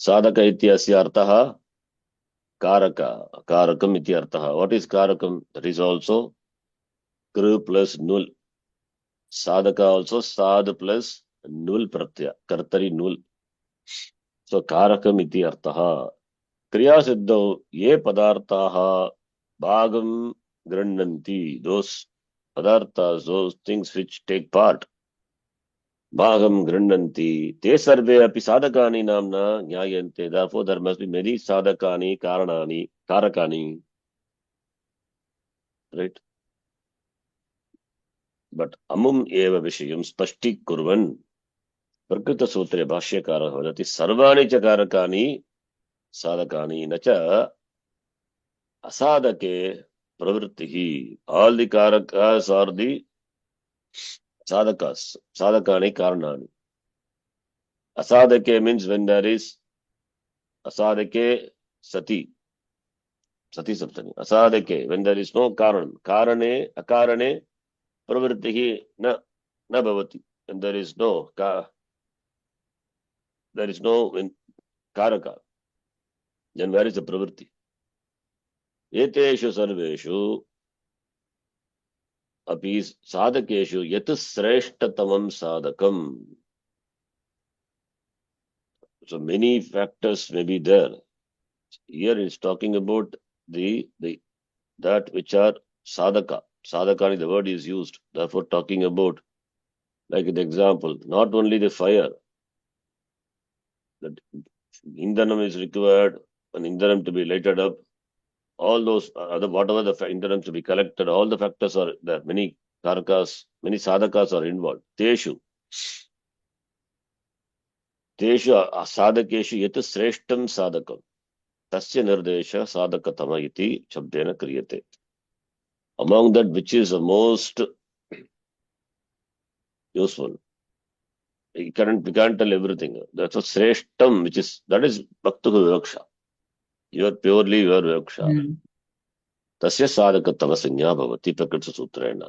Speaker 1: साधक इत्यस्य अर्थः कारक कारकम् इति अर्थः what is कारकम् that is also कृ plus null साधक also साध plus null प्रत्यय कर्तरि null so कारकम् इति अर्थः क्रियासिद्धौ ये पदार्थाः भागं गृह्णन्ति those पदार्थाः those things which take part भागं गृह्णन्ति ते सर्वे अपि साधकानि नाम्ना ज्ञायन्ते therefore there must be many साधकानि कारणानि कारकानि right but अमुम् एव विषयं स्पष्टीकुर्वन् प्रकृतसूत्रे भाष्यकारः वदति सर्वाणि च कारकानि साधकानि न च असाधके प्रवृत्तिः all the karakas are the sadhakas sadhakani karanani asadhake means when there is asadhake sati sati saptani asadhake when there is no karan karane akarane pravrittihi na bhavati and there is no karaka then where is the pravritti eteshu sarveshu अपि साधकेषु यत् श्रेष्ठतमं साधकम so many factors may be there here is talking about the that which are sadhaka the word is used therefore talking about like the example not only the fire that indhanam is required and indhanam to be lighted up all those other whatever the indhanam to be collected all the factors are there many karakas many sadhakas are involved teshu साधकेषु यत् श्रेष्ठं साधकं तस्य निर्देश साधकतम इति शब्देन क्रियते among that which is the most useful we can't tell everything that's a shreshtam which is that is bhaktu vivaksha you are purely your vivaksha तस्य साधकतम संज्ञा भवति प्रकृतसूत्रेण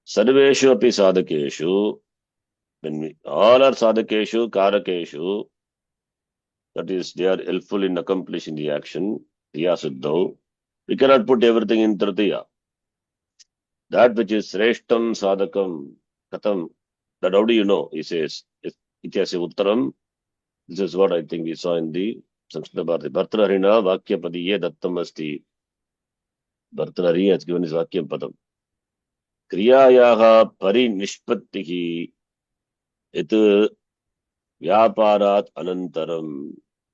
Speaker 1: सर्वेषु अपि साधकेषु when we all are sadhakeshu karakeshu that is they are helpful in accomplishing the action kriya siddhau we cannot put everything in tritiya that which is shreshtam sadhakam katam that how do you know he says ityasya uttaram this is what I think we saw in the Sanskrit Bharati Bhartrharina Vakyapadiye Dattam Asti Bhartrhari has given his Vakyam Padam Kriyayaha Parinishpattihi यत् व्यापारात् अनन्तरं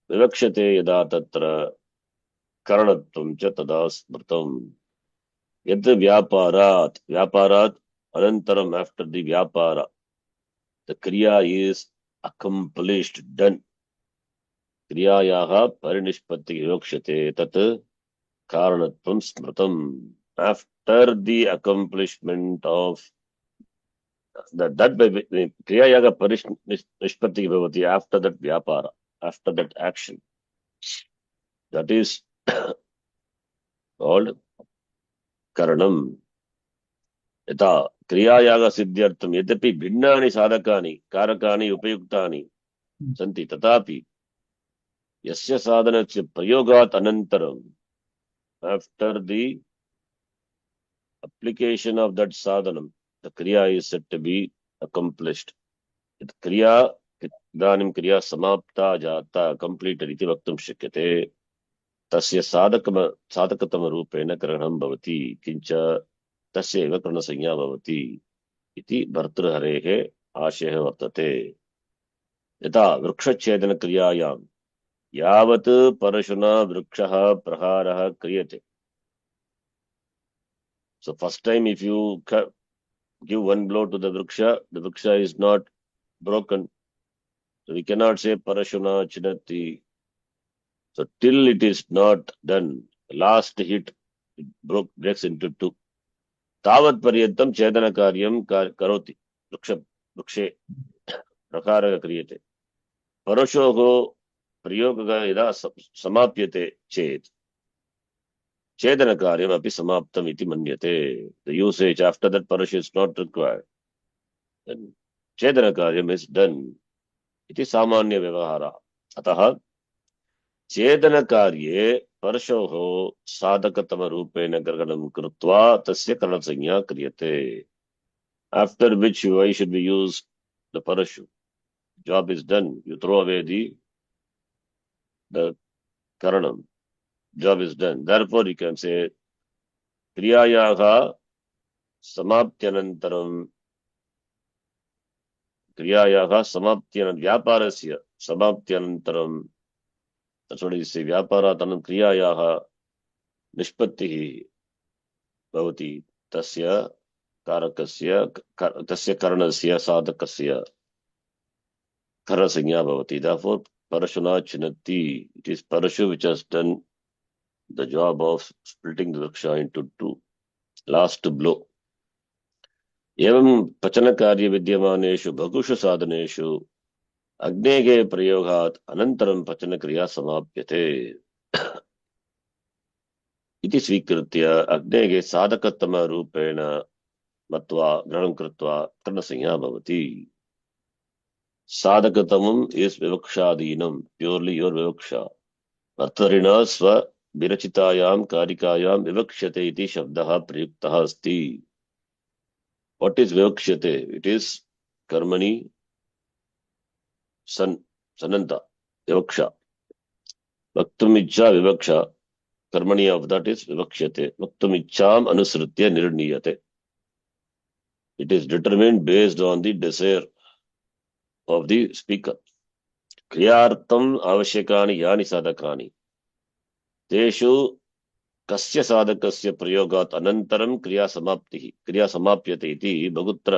Speaker 1: विवक्षते यदा तत्र करणत्वं च तदा स्मृतम् यत् व्यापारात् अनन्तरम् after the vyapara the kriya is accomplished done क्रियायाः परिनिष्पत्तिः विवक्षते तत् कारणत्वं स्मृतम् after the accomplishment of that by kriya yaga nishpatti bhavati after that vyapara after that action that is called karanam yata kriya yaga siddhyartham yadapi bhinnani sadhakani karakani upayuktani santi tatapi yasya sadhanasya prayogat anantaram after the application of that sadhanam the kriya is said to be accomplished it kriya इदानीं क्रिया समाप्ता जाता completed इति वक्तुं शक्यते तस्य साधकतमरूपेण ग्रहणं भवति किंच तस्य एव करणसंज्ञा भवति इति भर्तृहरेः आशयः वर्तते यथा वृक्षच्छेदनक्रियायां यावत् परशुना वृक्षः प्रहारः क्रियते So first time if you give one blow to the vriksha is not broken. So we cannot say parashuna chinati. So till it is not done, last hit, it breaks into two. Tavat paryantam chedana karyam karoti. Vrikshe prakara kriyate. Parashoho prayoga yada samapyate chet. Chedana karyam api samaptam iti manyate. The usage after that parasha is not required. Then chedana karyam is done. Iti samanya vyavahara. Ataha चेदन कार्ये परशोः साधकतम रूपेण रकरणम कृत्वा तस्य करण संज्ञा क्रियते. After which why should we use the parashu? Job is done. You throw away the karanam. Job is done. Therefore you can say kriyayaha samaptyanantaram vyaparasya samaptyanantaram. That's what you say. Vyaparatanam kriyayaha nishpattihi bhavati tasya karakasya tasya karanasya sadhakasya karasanya bhavati. Therefore, parashuna chinati. It is parashu which has done the job of splitting the vriksha into two. Last blow. Evam pachana karya vidyamaneshu bhagushu sadhaneshu agnege prayogat anantaram pachana kriya samapyate. Iti svikritya agnege sadhakattama rupena matva granam kritva karnasanya bhavati. Sadhakatamam is vivakshadinam, purely your vivaksha. Artharina swa virachitayam karikayam vivakshate iti shabdaha prayuktaha asti. What is vivakshate? It is karmani sananta, vivaksha. Vaktumicha vivaksha, karmani of that is vivakshate. Vaktumicham anusritya nirniyate. It is determined based on the desire of the speaker. Kriyartam avashyakani yani sadhakani. Teshu कस्य साधकस्य प्रयोगात् अनन्तरं क्रिया समाप्यते इति बहुत्र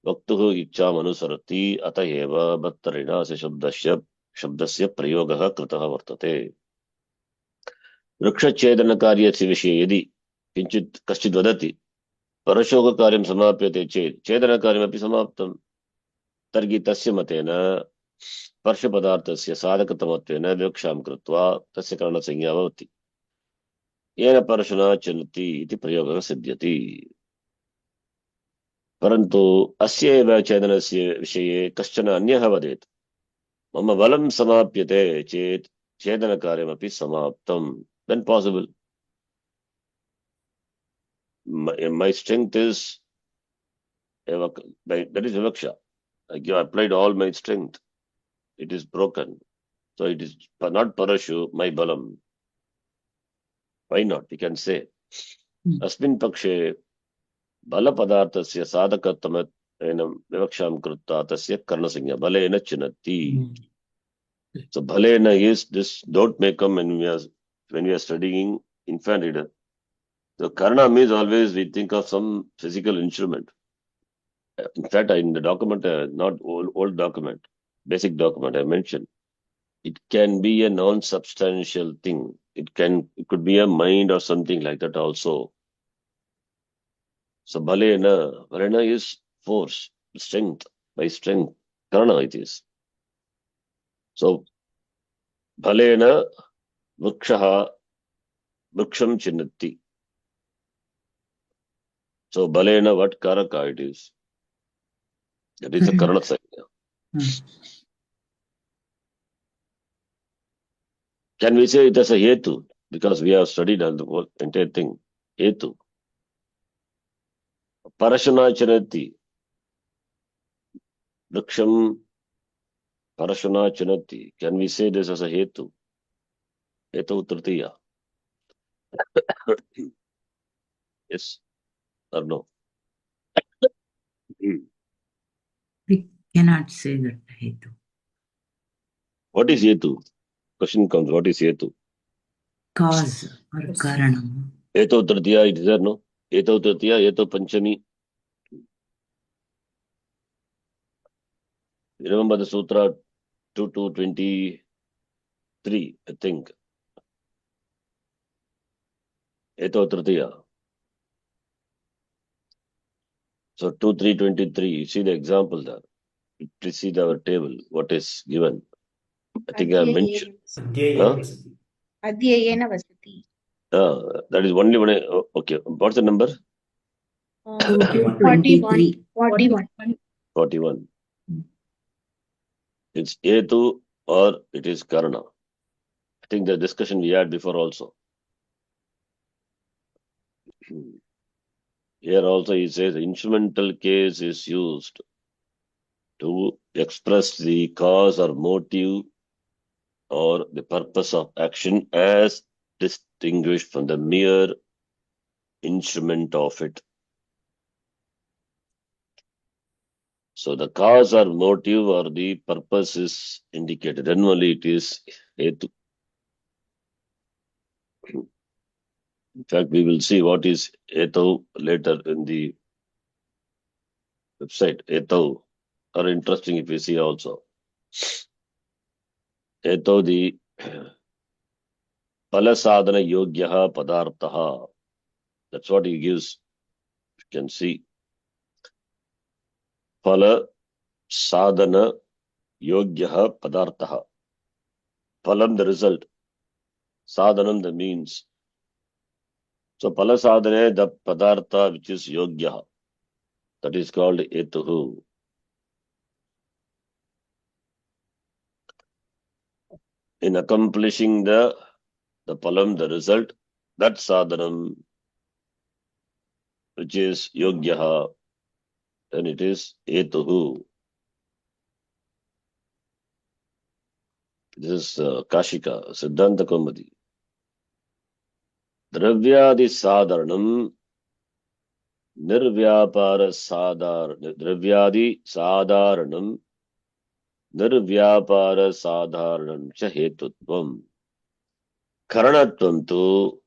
Speaker 1: वक्तुः इच्छाम् अनुसरति. अतएव भर्तृणा से शब्दस्य प्रयोगः कृतः वर्तते. वृक्षच्छेदन कार्यस्य विषये यदि किञ्चित् कश्चित् वदति परशोककार्यं समाप्यते चेत् छेदनकार्यमपि समाप्तं, तर्हि तस्य मतेन स्पर्शपदार्थस्य साधकतमत्वेन विवक्षां कृत्वा तस्य करणसंज्ञा भवति. येन परशुना चलति इति प्रयोगः सिद्ध्यति. परन्तु अस्य एव छेदनस्य विषये कश्चन अन्यः वदेत् मम बलं समाप्यते चेत् छेदनकार्यमपि समाप्तं. Then possible. My strength is that is vivaksha. I applied all my strength. It is broken. So it is not parashu, my balam. Why not? We can say. Asmin pakshe bala padarthasya sadhakattam vivaksham krutta tasya karnasanya balena chinati. So balena is this. Don't make them when we are studying infant reader. So karna means always we think of some physical instrument. In fact, in the document, not old document, basic document I mentioned, it can be a non-substantial thing. It could be a mind or something like that also. So balena is force, strength, by strength. Karna it is. So balena vriksham chinnati. So balena what karaka it is. That is a karana sanya. Can we say it as a hetu? Because we have studied on the whole entire thing. Hetu. Parashuna chinati. Vriksham parashuna chinati. Can we say this as a hetu? Hetu tritiya. Yes or no?
Speaker 2: We cannot say that hetu.
Speaker 1: What is hetu? Question comes, what is hetu?
Speaker 2: Cause or karanam.
Speaker 1: Hetu tritiya, it is there, no? Eto Tritiya, Eto Panchami. You remember the Sutra 2223, I think. Eto Tritiya. So 2323, you see the example there. It precedes our table. What is given? I think I mentioned.
Speaker 4: Adhyayena.
Speaker 5: Adhyayena vasati.
Speaker 1: That is only one. Okay. What's the number?
Speaker 2: 2223.
Speaker 5: 41.
Speaker 1: 41. It's Etu or it is Karna. I think the discussion we had before also. Here also he says instrumental case is used to express the cause or motive or the purpose of action as distinguished from the mere instrument of it. So the cause or motive or the purpose is indicated. Then only it is Hetu. In fact, we will see what is Hetu later in the website. Hetu are interesting if we see also. Hetu the Palasadana Yogyaha Padartaha. That's what he gives. You can see. Pala Sadhana Yogyaha Padartaha. Palam the result. Sadhanam the means. So Palasadane the Padartha which is Yogyaha. That is called Etuhu. In accomplishing the palam, the result, that sadhanam, which is Yogyaha, then it is Etuhu. This is Kashika, Siddhanta Kaumadi. Dravyadi Sadharanam, Nirvyapara Sadharanam, Dravyadi Sadharanam, Nirvyapara Sadharanam cha Hetutvam. Karanatvam tu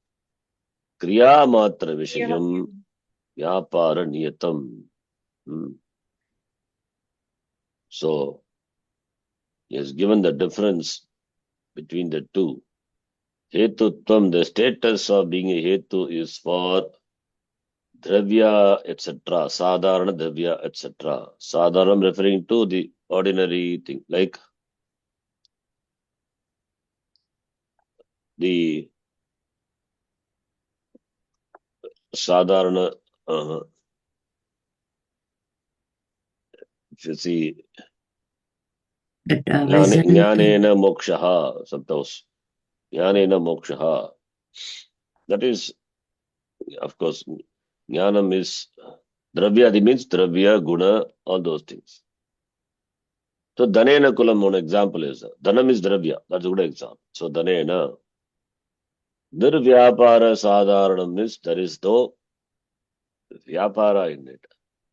Speaker 1: Kriyamatra Vishayam Vyapara Niyatam. So, he has given the difference between the two. Hetutvam, the status of being a Hetu is for Dravya, etc. Sadharana Dravya, etc. Sadharanam referring to the ordinary thing, like the Sadharana, if you see,
Speaker 2: That vessel.
Speaker 1: Jnanena mokshaha, suppose. Jnanena mokshaha. That is, of course, Jnanam is Dravya, means Dravya, Guna, all those things. So Dhanena Kulam, one example is Dhanam is Dravya. That's a good example. So Dhanena. Nirvyapara Sadharanam means there is no Vyapara in it.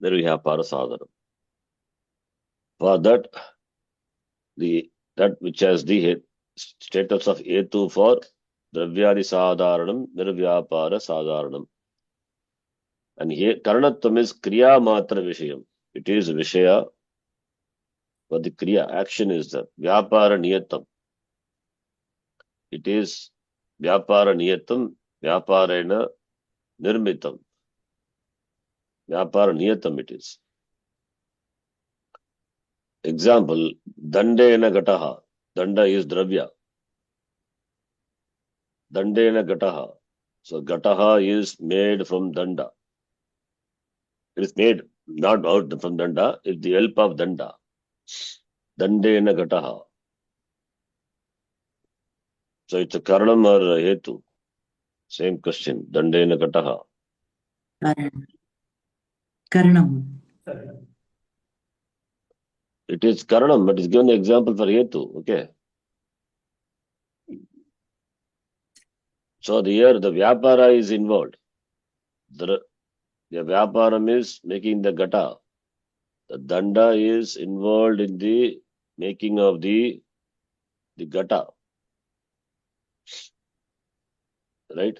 Speaker 1: Nirvyapara Sadharanam. For that, that which has the status of Etu for Dravyadi Sadharanam, Nirvyapara Sadharanam. And here Karanatvam is Kriya Matra Vishayam. It is Vishaya, but the Kriya action is the Vyapara Niyatam. It is Vyapara Niyatam, Vyaparena Nirmitam. Vyapara Niyatam it is. Example, Dandena Gataha. Danda is Dravya. Dandena Gataha. So Gataha is made from Danda. It is made not out from Danda, it's the help of Danda. Dandena Gataha. So it's a Karanam or a Hetu. Same question. Dandena Gataha.
Speaker 2: Karanam.
Speaker 1: It is Karanam, but it's given the example for Hetu. Okay. So here the Vyapara is involved. The Vyaparam is making the Gata. The Danda is involved in the making of the Gata. Right?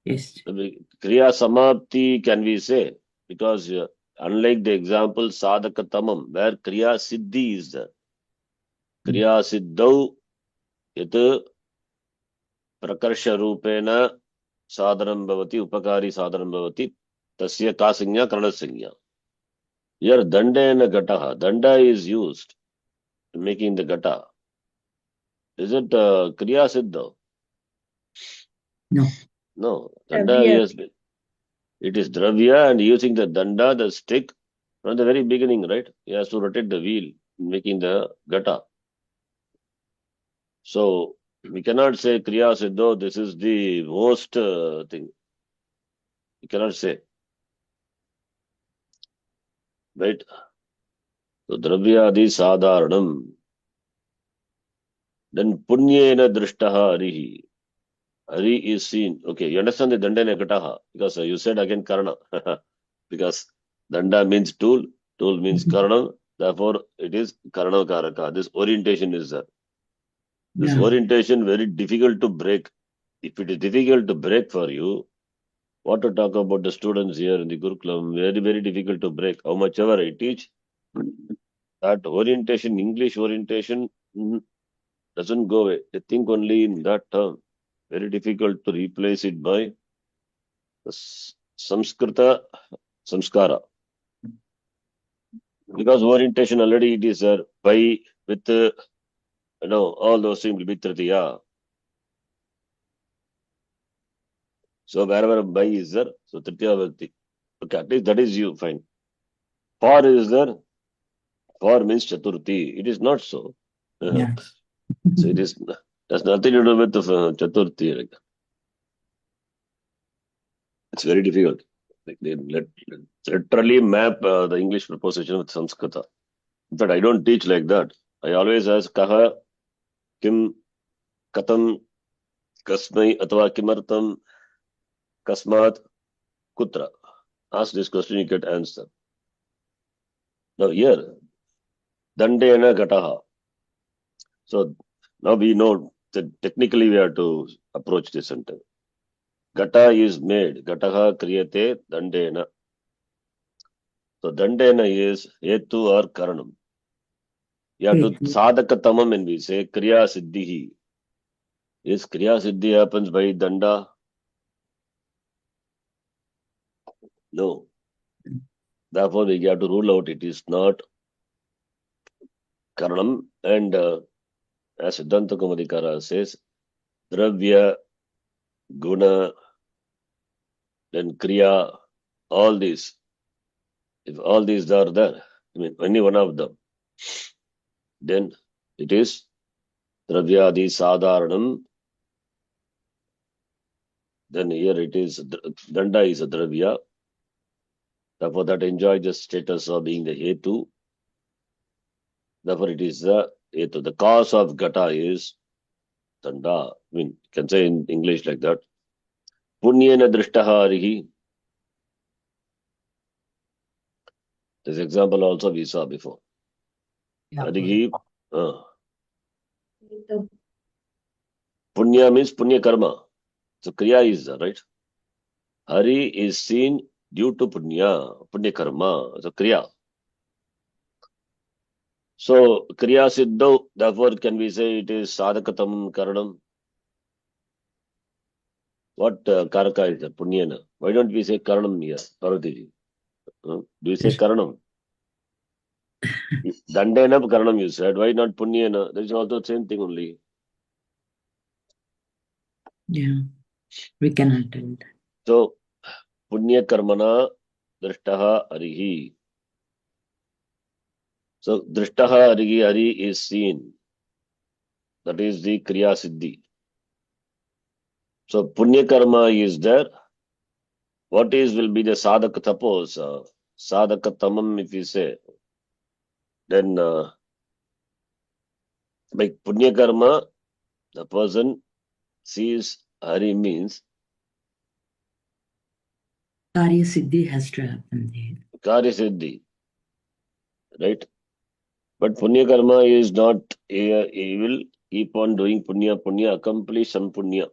Speaker 2: Yes.
Speaker 1: Kriya Samapti can we say? Because unlike the example Sadhaka Tamam, where Kriya Siddhi is there. Kriya Siddhau yat Prakarsha Rupena Sadhanam Bhavati, Upakari Sadhanam Bhavati, Tasya Ka Sanya Karana Sanya. Here Dandena Gataha. Danda is used in making the Gata. Is it Kriya Siddha?
Speaker 2: No.
Speaker 1: No. Danda
Speaker 3: Dravya.
Speaker 1: has been. It is Dravya and using the Danda, the stick, from the very beginning, right? He has to rotate the wheel in making the Gata. So we cannot say Kriya Siddho, this is the most thing. We cannot say. Right? So Dravyadi Sadharanam. Then Punyena Drishtaha Harihi. Hari is seen. Okay, you understand the Dandana Kataha? Because you said again Karna. Because Danda means tool, tool means Karna. Therefore, it is Karna Karaka. This orientation is there. This
Speaker 2: Yeah.
Speaker 1: orientation very difficult to break. If it is difficult to break for you, what to talk about the students here in the Gurukulam? Very, very difficult to break. How much ever I teach, that orientation, English orientation, doesn't go away. They think only in that term. Very difficult to replace it by Samskrita Samskara. Because orientation already it is there by with all those things will be Tritiya. So wherever by is there, so Tritiya Bhakti. Okay, at least that is you, fine. For is there, for means Chaturthi. It is not so.
Speaker 2: Yeah.
Speaker 1: So it is has nothing to do with Chaturthi. Like, it's very difficult. Like they literally map the English preposition with Sanskrita. In fact, I don't teach like that. I always ask Kaha, Kim, Katam, Kasmai, Atava Kimartam, Kasmat, Kutra. Ask this question, you get answer. Now here, Dandena Gataha. So now we know that technically we have to approach this sentence. Gata is made. Gataha kriyate dandena. So dandena is hetu or karanam. You have to sadhaka tamam when we say kriya siddhihi. Is kriya siddhi happens by danda? No. Therefore we have to rule out it is not karanam. And as Siddhanta Kumadikara says, dravya, guna, then kriya, all these. If all these are there, I mean any one of them, then it is dravyadi sadharanam. Then here it is danda is a dravya. Therefore that enjoys the status of being the hetu. Therefore it is the hetu. The cause of gata is danda. I mean, you can say in English like that. Punyena drishtaha harihi. This example also we saw before.
Speaker 2: Yeah.
Speaker 1: Harihi. Punya means punya karma. So kriya is there, right? Hari is seen due to punya karma, so kriya. So kriya siddho, therefore can we say it is sadhakatam karanam? What karaka is that? Punyana. Why don't we say karanam here, Parvatiji? Do you say karanam? Dandena karanam you said. Why not punyana? That is also the same thing only.
Speaker 2: Yeah. We cannot tell that.
Speaker 1: So punya karmana drishtaha harihi. So drishtaha harihi, hari is seen. That is the kriya siddhi. So punya karma is there. What is will be the sadhaka? Suppose sadhaka tamam if you say, then by punya karma, the person sees hari means
Speaker 2: Karya Siddhi has to happen there.
Speaker 1: karya siddhi, right? But punya karma is not he will keep on doing punya, accomplish some punya.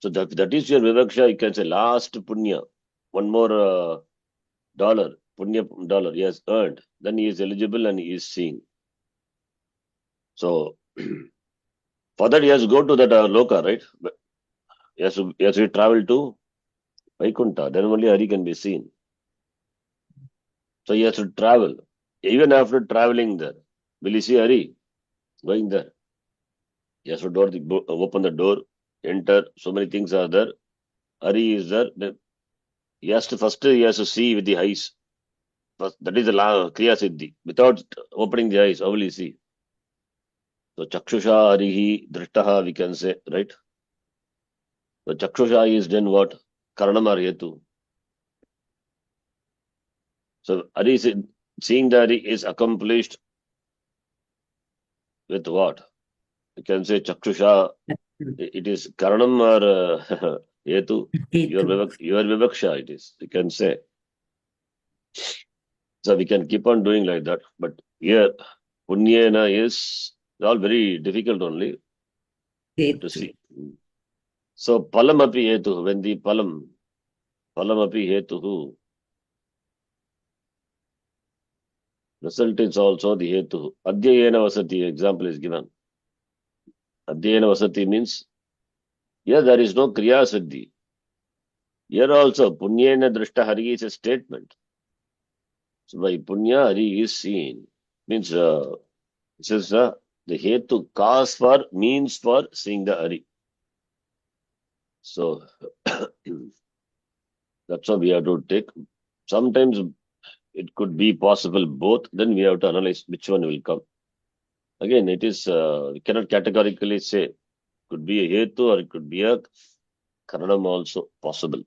Speaker 1: So that is your vivaksha. You can say last punya, one more dollar, punya dollar he has earned. Then he is eligible and he is seeing. So for that he has to go to that loka, right? But he has to travel to Vaikuntha. Then only Hari can be seen. So he has to travel. Even after traveling there, will he see Hari going there? He has to open the door, enter. So many things are there. Hari is there. Then he has to see with the eyes. First, that is the Kriya Siddhi. Without opening the eyes, how will he see? So Chakshusha Harihi Drishtaha, we can say, right? So Chakshusha is then what? Karanam or Hetu. So Hari seeing the Hari is accomplished with what? You can say Chakshusha, it is Karanam or Hetu. Your Vivaksha it is, you can say. So we can keep on doing like that. But here, Punyena is all very difficult only to see. So Palam api Hetu, when the Palam api Hetu, result is also the Hetu. Adhyayena Vasati example is given. Adhyayena Vasati means, here there is no Kriya Siddhi. Here also, Punyena Drishta Hari is a statement. So by Punya, Hari is seen. Means, this is the Hetu, cause for, means for seeing the Hari. So, that's how we have to take. Sometimes it could be possible both, then we have to analyze which one will come. Again, it is, we cannot categorically say, could be a Hetu or it could be a Karanam also possible.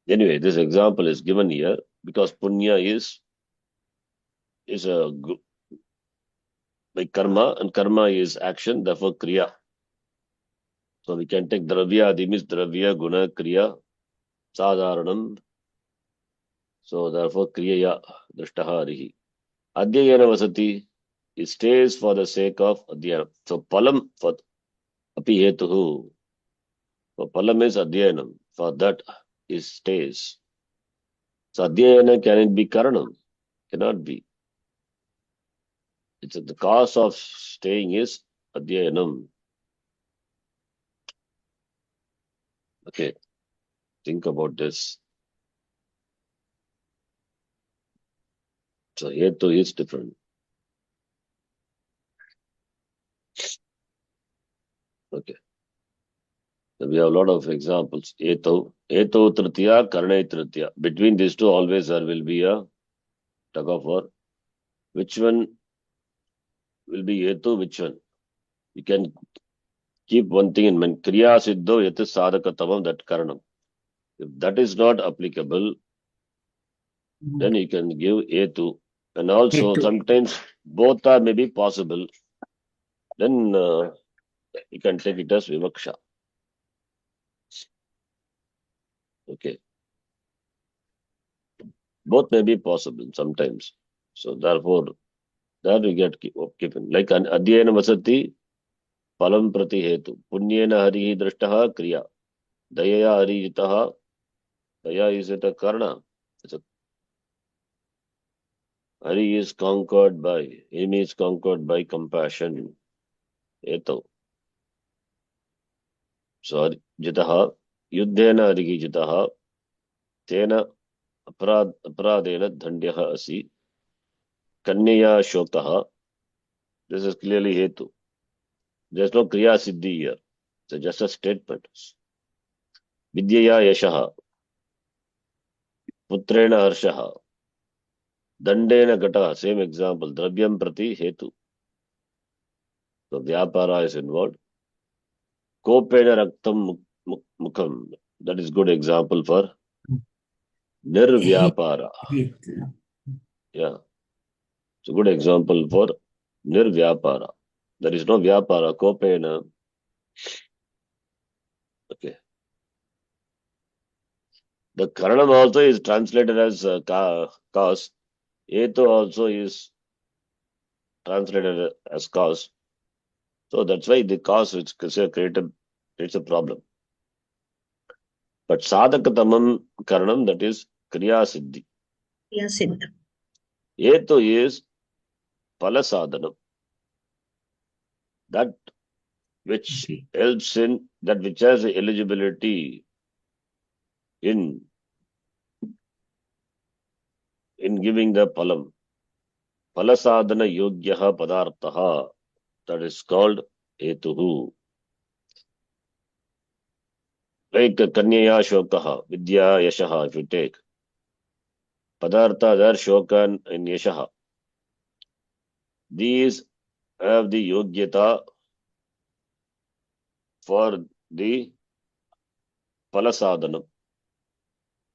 Speaker 1: Anyway, this example is given here because Punya is a like karma, and karma is action, therefore kriya. So we can take dravya, adi means dravya, guna, kriya, sadharanam. So therefore kriya, drishtaha arihi. Adhyayana vasati, it stays for the sake of adhyayana. So palam for api hetuhu. So palam is adhyayanam. For that it stays. So adhyayana, can it be karanam? Cannot be. It's the cause of staying is adhyayanam. Okay, think about this. So hetu is different. Okay. So we have a lot of examples. Eto tritiya, karne tritiya. Between these two, always there will be a tug of war. Which one will be eto? Which one? You can keep one thing in mind. Kriya siddho yat sadhakatavam, that karanam. If that is not applicable, then you can give etu. And also, sometimes both are maybe possible. Then you can take it as vivaksha. Okay. Both may be possible sometimes. So therefore, that we get keeping. Like an adhyayana vasati, palam prati hetu. Punyena harihi drishtaha kriya. Dayaya harijitaha. Daya is it a karna? Hari is conquered by, him is conquered by compassion. Eto. So jitaha, yuddhena harihi jitaha. Tena aparadena dhandyaha asi. Kanyaya shokaha. This is clearly hetu. There is no kriya siddhi here. It's just a statement. Vidyaya yashaha. Putrena harshaha. Dandena gataha. Same example. Dravyam prati hetu. So vyapara is involved. Kopena raktam mukham. That is good example for nirvyapara. Yeah. It's a good example for nirvyapara. There is no vyapara. Kopena. Okay. The karanam also is translated as cause. Eto also is translated as cause. So that's why the cause which creates a problem. But sadhakatamam karanam, that is kriya siddhi.
Speaker 5: Kriya siddha.
Speaker 1: Etu is phala sadhanam. That which
Speaker 2: Okay.
Speaker 1: helps in, that which has eligibility in giving the phalam. Phala sadhana yogyaha padarthaha. That is called etuhu. Like kanyaya shokaha, vidya yashaha, if you take. Padartha, there shoka and yashaha. These have the yogyata for the phala sadhanam.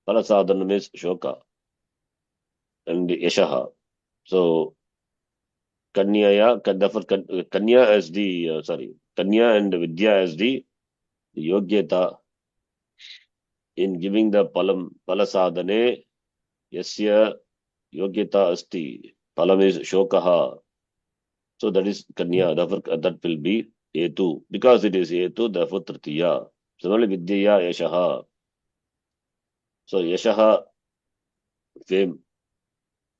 Speaker 1: Phala sadhanam is shoka and the yashaha. So Kanyaya, therefore Kanya as the, Kanya and Vidya as the Yogyata in giving the Phala sadhane, Yasya Yogyata asti. Phalam is Shokaha. So that is Kanya, therefore that will be Etu. Because it is Etu, therefore Tritiya. Similarly, Vidya Yashaha. So Yashaha, fame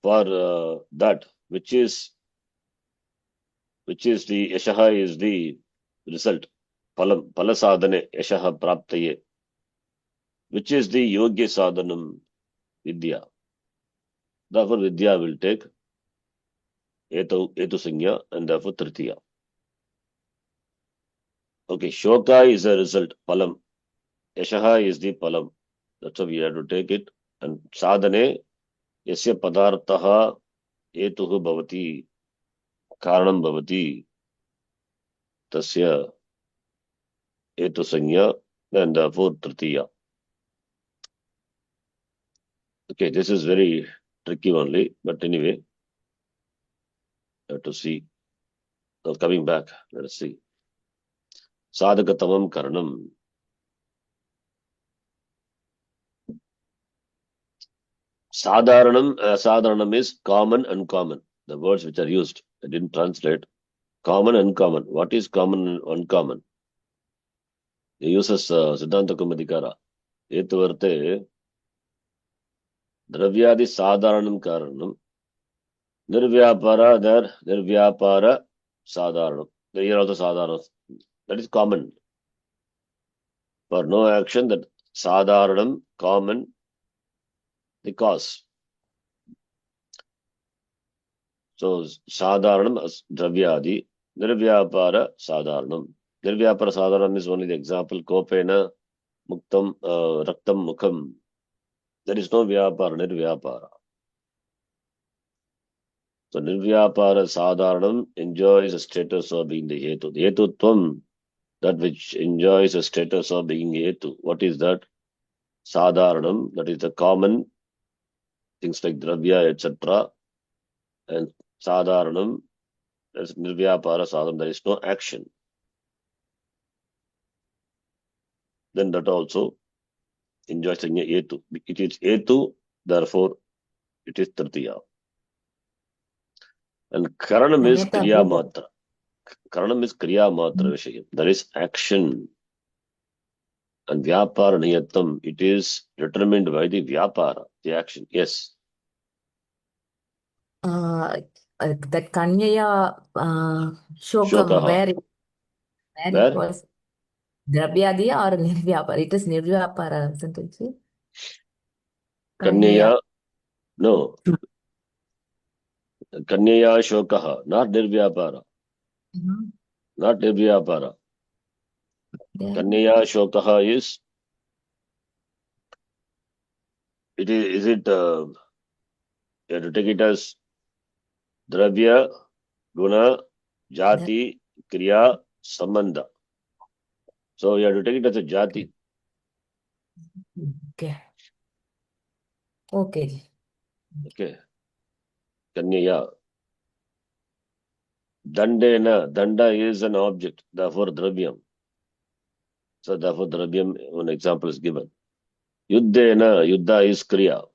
Speaker 1: for that, which is the Yashaha is the result. Phala sadhane, Yashaha praptaye. Which is the Yogya Sadhanam Vidya. Therefore, Vidya will take Etu Sanya and therefore Tritiya. Okay, Shoka is a result, Palam. Yashaha is the Palam. That's how we have to take it. And Sadhane, Yasya Padartaha Etuhu Bhavati, Karanam Bhavati, Tasya Etu Sanya and therefore Tritiya. Okay, this is very tricky only, but anyway, have to see. Now coming back, let us see. Sadhakatamam Karanam. Sadharanam is common, uncommon. The words which are used, I didn't translate. Common, uncommon. What is common and uncommon? He uses Siddhanta Kumadikara. Etuvarte, Dravyadi Sadharanam Karanam. Nirvyapara, there, Nirvyapara Sadharanam. Here also Sadharanam. That is common. For no action, that Sadharanam, common, the cause. So, Sadharanam as Dravyadi, Nirvyapara Sadharanam. Nirvyapara Sadharanam is only the example. Kopena, Muktam, Raktam, Mukham. There is no Vyapara, Nirvyapara. So, Nirvyapara Sadharanam enjoys a status of being the Hetu. The Hetutvam, that which enjoys a status of being Hetu. What is that? Sadharanam, that is the common, things like Dravya, etc. And Sadharanam, as Nirvyapara Sadharanam, there is no action. Then that also enjoys a Etu. It is Etu, therefore it is Tritiya. And Karanam is Kriya Matra. Karanam is Kriya Matra Vishayam. There is action. And Vyapara Niyatam, it is determined by the Vyapara, the action. Yes.
Speaker 6: That Kanyaya Shokam,
Speaker 1: Shokaha.
Speaker 6: where it was Dravyadi or Nirvyapara? It is Nirvyapara, isn't it?
Speaker 1: Kanyaya. No. Kanyaya Shokaha, not Nirvyapara. Not Nirvyapara. Kanyaya Shokaha is, you have to take it as Dravya, Guna, Jati, Kriya, Sambandha. So you have to take it as a Jati.
Speaker 6: Okay.
Speaker 1: Kanyaya. Dandena, Danda is an object, therefore Dravyam. So therefore Dravyam, one example is given. Yuddhena, Yuddha is Kriya.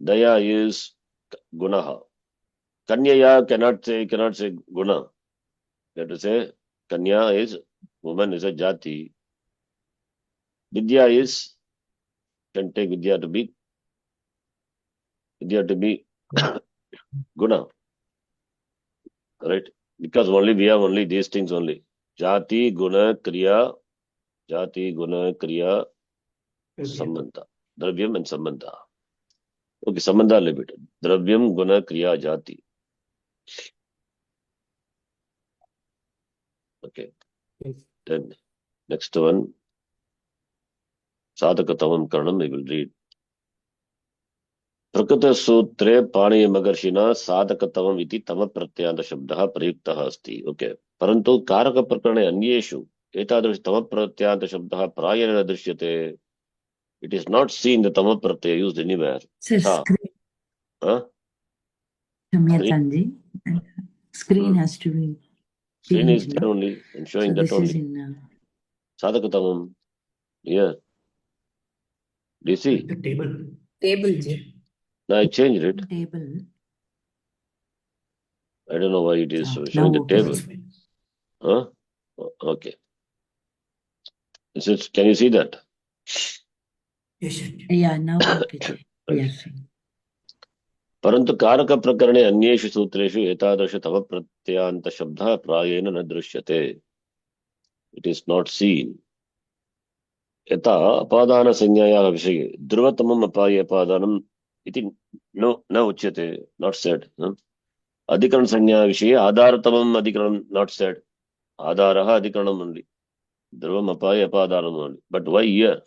Speaker 1: Daya is Gunaha. Kanyaya cannot say Guna. You have to say Kanya is, woman is a Jati. Vidya is can take Vidya to be Guna. Right? Because we have only these things only. Jati, Guna, Kriya, Sambandha. Dravyam and Sambandha. Okay, Sambandha limited. Dravyam, Guna, Kriya, Jati. Okay. Then next one. Sadhakatavam Karanam, we will read. प्रकृतसूत्रे पाणिनिमहर्षिणा साधकतमम् इति तमप्रत्ययान्तशब्दः प्रयुक्तः अस्ति okay परन्तु कारकप्रकरणे अन्येषु एतादृश तमप्रत्ययान्तशब्दः प्रायेण न दृश्यते it is not seen the तमप्रत्यय used anywhere
Speaker 2: Sir, screen has to be
Speaker 1: screen is
Speaker 2: changed,
Speaker 1: there
Speaker 2: no?
Speaker 1: only and showing
Speaker 2: So
Speaker 1: that
Speaker 2: this is
Speaker 1: only
Speaker 2: in
Speaker 1: sadhakatamam yeah do you see
Speaker 4: The table.
Speaker 6: Ji.
Speaker 1: now I changed it
Speaker 2: table.
Speaker 1: I don't know why it is
Speaker 2: Now
Speaker 1: showing the
Speaker 2: okay.
Speaker 1: table huh okay can you see that
Speaker 4: Yes, sir.
Speaker 2: Yeah, now okay. Yes.
Speaker 1: परंतु कारक प्रकरणे अन्येषु सूत्रेषु एतादृश तमप्रत्ययान्त शब्दः प्रायेण न दृश्यते it is not scene यथा अपादान संज्ञायाः विषये ध्रुवतमम् अपाये अपादानम् इति न उच्यते नॉट सेड अधिकरण संज्ञा विषये आधारतमम् अधिकरणं नॉट सेड आधारः अधिकरणम् ओनली ध्रुवम् अपाये अपादानम् ओनली बट व्हाई हियर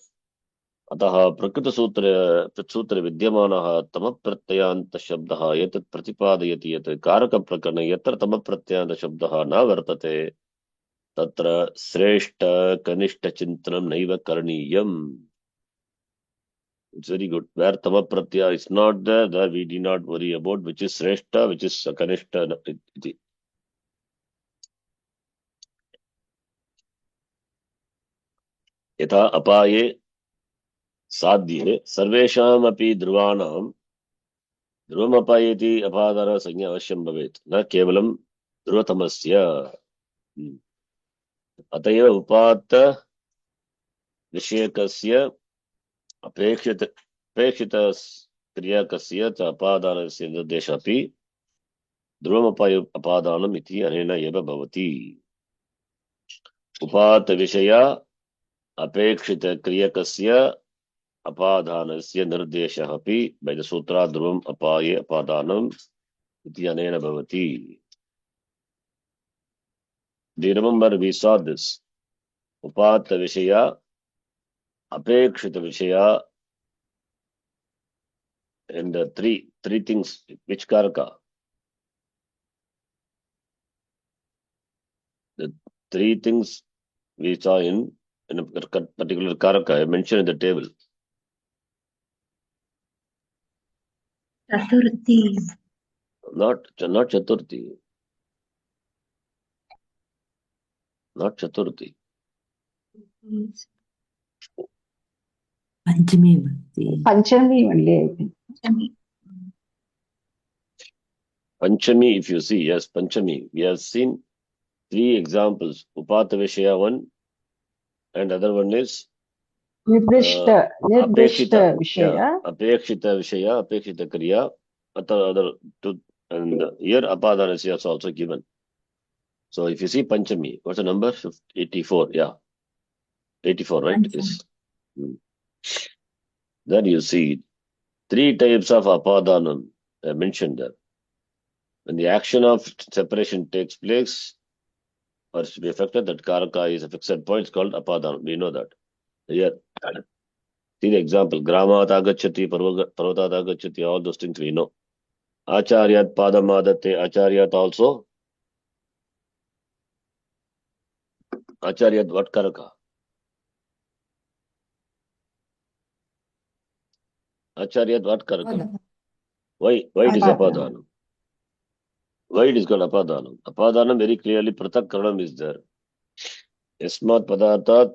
Speaker 1: अतः प्रकृतसूत्र विद्यमानः तमप्रत्ययान्तशब्दः एतत् प्रतिपादयति यत् कारकप्रकरणे यत्र तमप्रत्ययान्तशब्दः न वर्तते तत्र श्रेष्ठ कनिष्ठ चिन्तनं नैव करणीयम् it's very good where tamapratyaya is not there that we do not worry about which is shreshta which is kanishta iti यथा अपाये साध्ये सर्वेषामपि ध्रुवाणां ध्रुवमपायेति अपादान संज्ञा अवश्यं भवेत् न केवलं ध्रुवतमस्य अतएव उपात्त विषयकस्य अपेक्षित क्रियाकस्य च अपादानस्य निर्देशः अपि ध्रुवमपाय अपादानम् इति अनेन एव भवति उपात्त विषय अपेक्षित क्रियकस्य अपादानस्य निर्देशः अपि by the sutra ध्रुवम् अपाये अपादानम् इति अनेन भवति do you remember we saw this उपात्त विषय अपेक्षित विषय and the three things which karaka the three things we saw in a particular karaka I mentioned in the table
Speaker 5: Chaturthi.
Speaker 1: not chaturthi not chaturthi
Speaker 2: Panchami Bhakti.
Speaker 3: Panchami only, I think.
Speaker 1: Panchami if you see yes Panchami we have seen three examples upata vishaya one and other one is
Speaker 3: Nirdishta Vishaya.
Speaker 1: apekshita vishaya apekshita kriya other two and here apadanasya is also given so if you see Panchami what's the number 84 yeah 84 right is then you see three types of apadanam mentioned there when the action of separation takes place or to be affected that karaka is a fixed point it's called apadanam we know that here see the example gramat agacchati parvatat agacchati all those things we know acharyat padam adate acharyat also acharyat what karaka acharyat what karaka why it is apadanam why it is called apadanam apadanam very clearly pratak karanam is there yasmat padarthat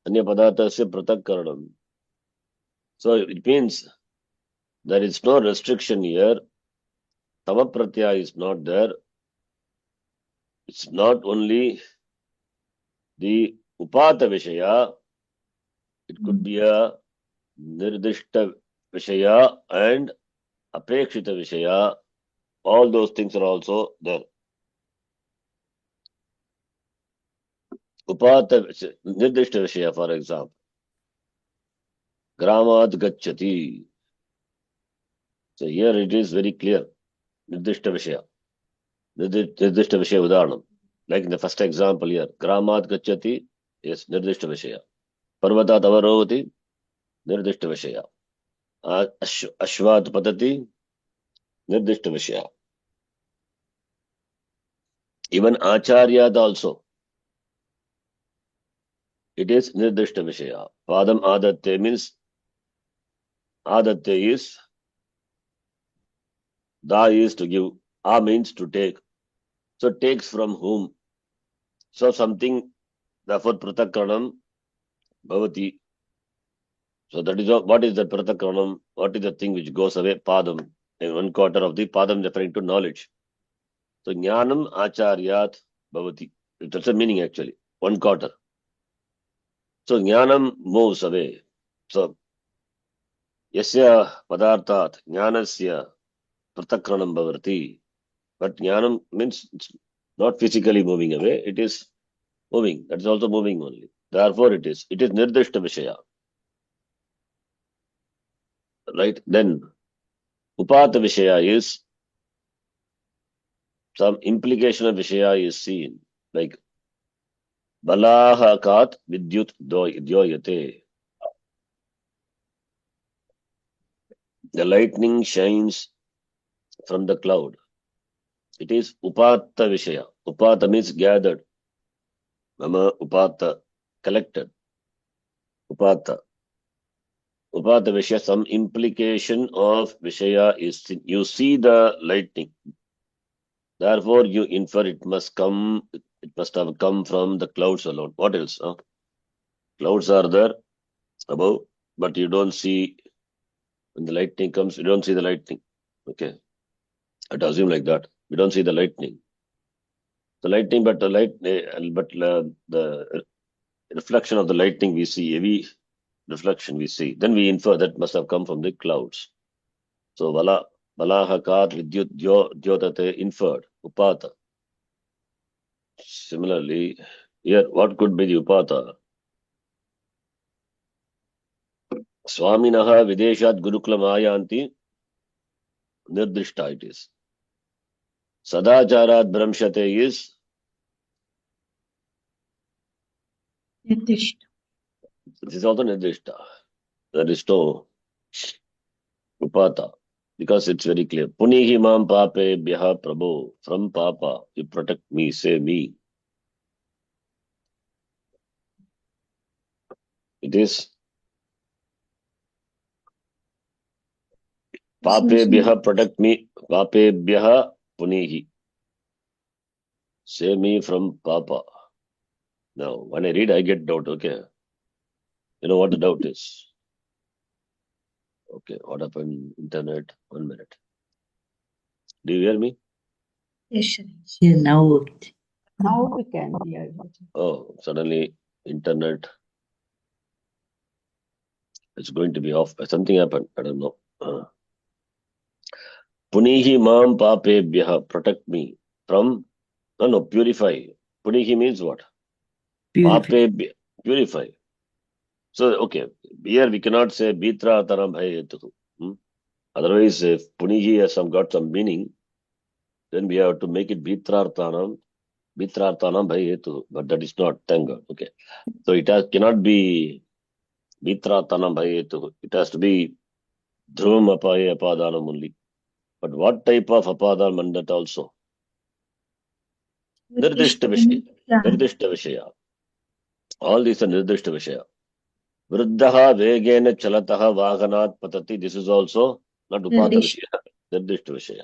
Speaker 1: anya padarthasya pratak karanam so it means there is no restriction here tamapratyaya is not there it's not only the upata vishaya It could be a nirdishta vishaya and apekshita vishaya. All those things are also there. Upata nirdishta vishaya, for example, gramad gacchati. So here it is very clear. Nirdishta vishaya. Nirdishta vishaya udaharanam. Like in the first example here, gramad gacchati, yes, nirdishta vishaya. Parvatat avarohati, nirdishta vishaya. Ashvat patati, nirdishta vishaya. Even acharyat also, it is nirdishta vishaya. Padam adatte means, adatte is, da is to give, a means to take. So takes from whom? So something, therefore pratakranam bhavati. So that is what is the pratakranam? What is the thing which goes away? Padam. In 1/4 of the padam referring to knowledge. So jnanam acharyat bhavati. That's the meaning actually. 1/4. So jnanam moves away. So yasya padarthat jnanasya pratakranam bhavati. But jnanam means it's not physically moving away. It is moving. That is also moving only. Therefore it is nirdishta vishaya. Right? Then upata vishaya is some implication of vishaya is seen. Like balahakat vidyut dyoyate. The lightning shines from the cloud. It is upata vishaya. Upata means gathered. Mama upata, collected. Upata. Upata vishaya, some implication of vishaya is seen. You see the lightning. Therefore, you infer it must have come from the clouds alone. What else? Huh? Clouds are there above, but you don't see when the lightning comes, you don't see the lightning. Okay. I would assume like that. We don't see the lightning. The lightning, but the reflection of the lightning we see, heavy reflection we see. Then we infer that must have come from the clouds. So balahakat vidyut dyotate inferred, upata. Similarly, here what could be the upata? Swaminaha videshat gurukulam ayanti nirdishta it is. Sadacharat brahmshate is
Speaker 5: Nirdish.
Speaker 1: this is also nirdishta. There is no upata because it's very clear. Punihi mam pape byaha prabho. From papa, you protect me, save me. It is pape byaha protect me. Pape byaha punihi. Save me from papa. Now, when I read, I get doubt. Okay. You know what the doubt is? Okay. What happened? Internet. 1 minute. Do you hear me?
Speaker 5: Yes,
Speaker 2: Yeah, now
Speaker 3: Now we can hear you.
Speaker 1: Oh, suddenly internet is going to be off. Something happened. I don't know. Punihi mam papebhyaha. Protect me from. No, purify. Punihi means what?
Speaker 2: purify.
Speaker 1: Purify. So, okay. Here we cannot say bitra taram bhayetu. Otherwise, if punihi has got some meaning, then we have to make it bitrartanam bhayetu. But that is not, thank God. Okay. So it cannot be bitratanam bhayetu. It has to be dhruvam apaye apadanam only. But what type of apadanam and that also? Nirdishta vishaya. Nirdishta vishaya. All these are nirdishta vishaya. Vruddhaha vegena chalataha vaganat patati. This is also not upata vishaya. Nirdishta vishaya.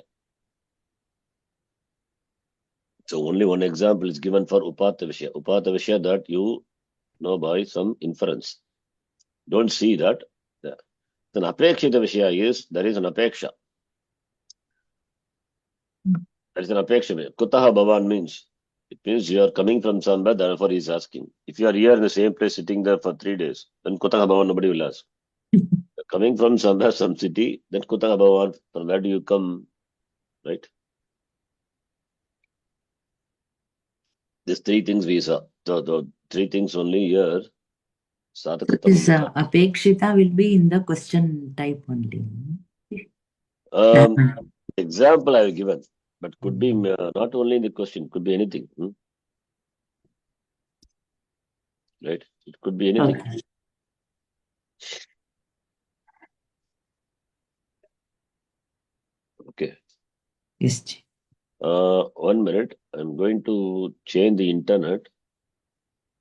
Speaker 1: So only one example is given for upata vishaya. Upata vishaya that you know by some inference. Don't see that. Then apekshita vishaya is, there is an apeksha. There is an apeksha. Kutaha bhavan means, it means you are coming from somewhere, therefore he is asking. If you are here in the same place sitting there for 3 days, then Kutaka Bhavan, nobody will ask. Coming from somewhere, some city, then Kutaka Bhavan, from where do you come? Right? These 3 things we saw. The 3 things only here.
Speaker 2: So this apekshita will be in the question type only.
Speaker 1: Example I have given, but could be not only in the question, could be anything. Right? It could be anything.
Speaker 2: Okay.
Speaker 1: Okay.
Speaker 2: Yes.
Speaker 1: 1 minute. I'm going to change the internet.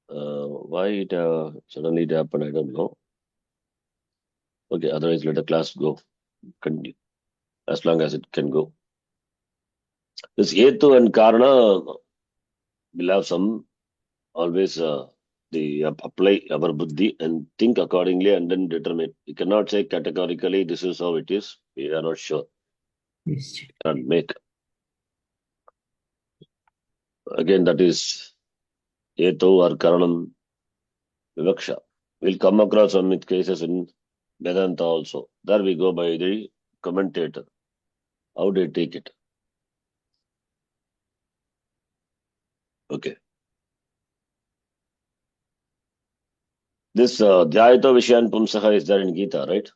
Speaker 1: Why it suddenly it happened, I don't know. Okay, otherwise let the class go. Continue. As long as it can go. This Hetu and Karana will have some always the apply our buddhi and think accordingly and then determine. You cannot say categorically this is how it is. We are not sure.
Speaker 2: Yes.
Speaker 1: Can't make. Again, that is Hetu or Karanam Vivaksha. We'll come across some cases in Vedanta also. There we go by the commentator. How do you take it? Okay. This Dhyayato Vishayan Pumsaha is there in Gita, right?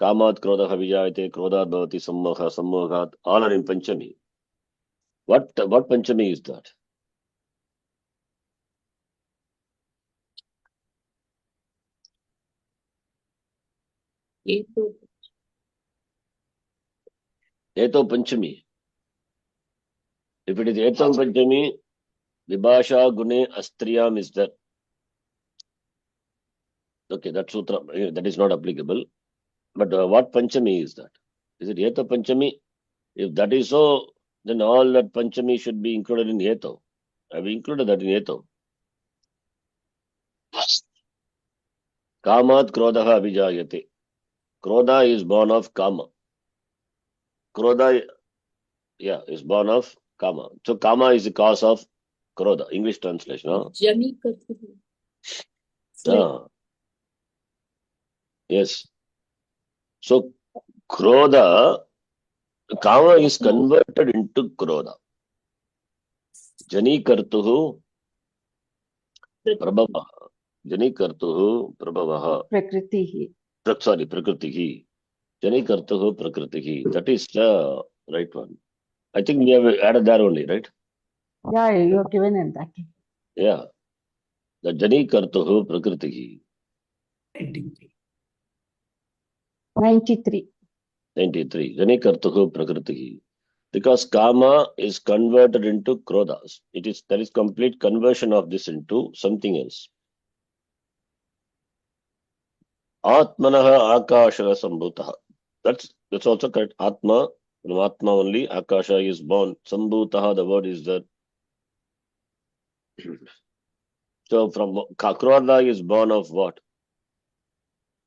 Speaker 1: Kamat Krodaha Vijayate, Krodhat Bhavati Sammoha, Sammohat, all are in Panchami. What Panchami is that?
Speaker 3: Hetu.
Speaker 1: Eto Panchami. If it is Eto Panchami, Vibhasha Gune Astriyam is there. Okay, that sutra, that is not applicable. But what Panchami is that? Is it Eto Panchami? If that is so, then all that Panchami should be included in Eto. I have included that in Eto. Kamat Krodaha Vijayate. Krodha is born of Kama. Krodha, yeah, is born of Kama. So Kama is the cause of Krodha. English translation. Huh?
Speaker 3: Jani Kartu.
Speaker 1: Yes. So Krodha, Kama is converted into Krodha. Jani Kartuhu Prabhavaha. Jani Kartuhu Prabhavaha.
Speaker 3: Prakritihi.
Speaker 1: Sorry, Prakritihi. Jani Kartuhu Prakritihi. That is the right one. I think we have added that only, right?
Speaker 3: Yeah, you have given in that.
Speaker 1: Yeah. The Jani Kartuhu Prakritihi.
Speaker 3: 93.
Speaker 1: 93. Jani Kartuhu Prakritihi. Because Kama is converted into Krodhas. There is complete conversion of this into something else. Atmanaha Akasha Sambhutaha. That's also correct. Atma, from Atma only, Akasha is born. Sambhutaha, the word is there. So from Krodha is born of what?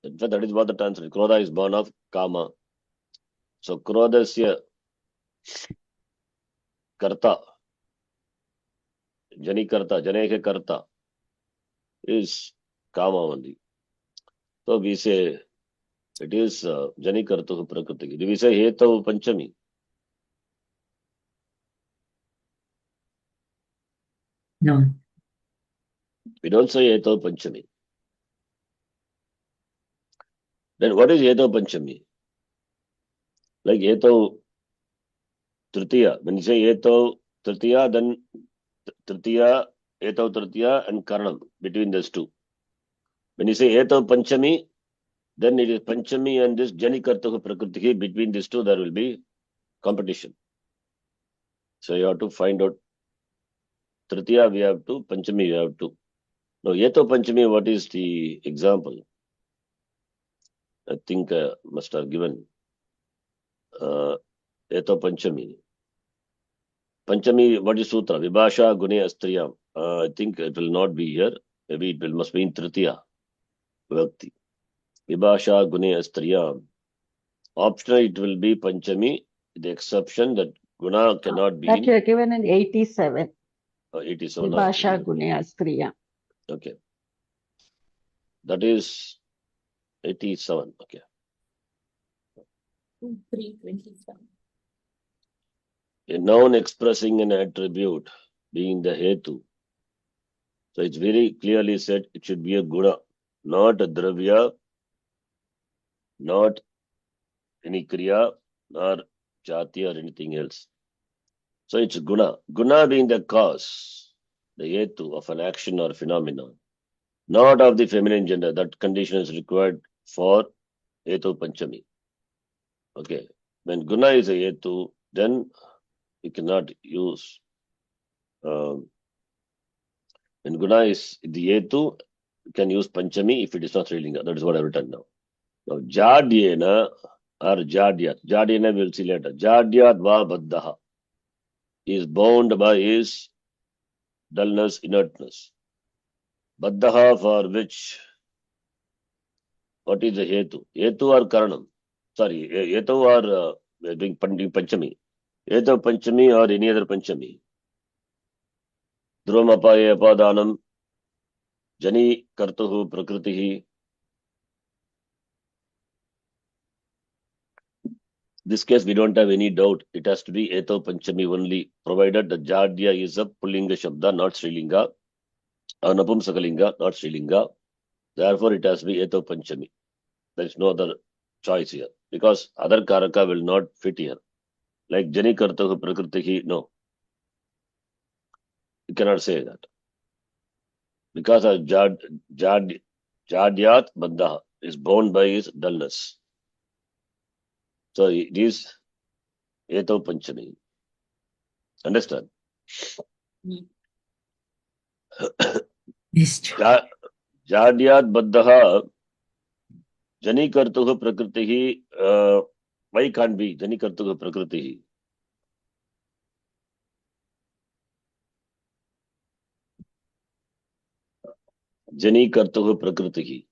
Speaker 1: In fact, that is what the translation. Krodha is born of Kama. So Krodhasya Karta, Jani Karta, Janeke Karta is Kama only. So we say it is Jani Kartuhu Prakriti. We say Hetav Panchami.
Speaker 2: No.
Speaker 1: We don't say Hetav Panchami. Then what is Hetav Panchami? Like Hetav Tritiya. When you say Hetav Tritiya, then Tritiya, Hetav Tritiya and Karanam, between those two. When you say Hetav Panchami, then it is Panchami and this Jani Kartuhu Prakriti. Between these two, there will be competition. So you have to find out. Tritiya we have to, Panchami we have to. Now, Hetav Panchami, what is the example? I think must have given Hetav Panchami. Panchami, what is Sutra? Vibhasha Gune Astriyam. I think it will not be here. Maybe it must be in Tritiya. Vibhakti. Vibhasha Gune Astriyam. Optional, it will be Panchami, the exception that Guna cannot be
Speaker 3: That
Speaker 1: in
Speaker 3: you are given in 87.
Speaker 1: 87.
Speaker 3: Vibhasha Gune Astriya.
Speaker 1: Okay. That is 87. Okay.
Speaker 6: 327.
Speaker 1: A noun expressing an attribute being the hetu. So it's very clearly said it should be a guna, not a dravya, not any kriya, nor jati or anything else. So it's guna. Guna being the cause, the hetu of an action or phenomenon, not of the feminine gender. That condition is required for hetu panchami. Okay. When guna is a hetu, then you cannot use. When guna is the hetu, you can use panchami if it is not Srilinga. That is what I've written now. Now, jadyena or jadyat. Jadyena we'll see later. Jadyat va baddha is bound by his dullness, inertness. Baddha for which, what is the hetu? Hetu or karanam? Sorry, hetu or we're doing panchami. Hetu panchami or any other panchami. Dhruvam apaye apadanam. Jani kartuhu prakritihi. This case, we don't have any doubt. It has to be Eto Panchami only, provided the Jadya is a Pullinga Shabda, not Srilinga, or Napumsakalinga, not Srilinga. Therefore, it has to be Eto Panchami. There is no other choice here, because other Karaka will not fit here. Like Jani Kartahu Prakritihi, no. You cannot say that. Because of Jadyat Baddha is bound by his dullness. So it is Eto Panchami. Understand?
Speaker 2: Yes.
Speaker 1: Jadyat Baddha, Jani Kartuhu Prakritihi, why can't be Jani Kartuhu Prakritihi? Jani Kartuhu Prakritihi.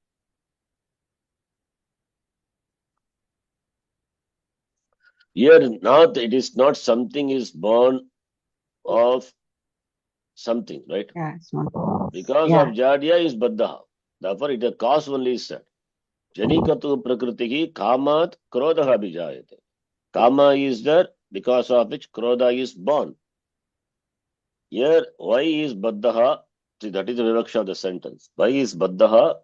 Speaker 1: Here, it is not something is born of something, right?
Speaker 7: Yeah, it's not.
Speaker 1: Because
Speaker 7: Yeah.
Speaker 1: of Jadya is Baddha. Therefore, it is cause only is said. Jani Kartuhu Prakritihi Kamat Krodaha Bijayate. Kama is there because of which Krodha is born. Here, why is Baddha? See, that is the vivaksha of the sentence. Why is Baddha?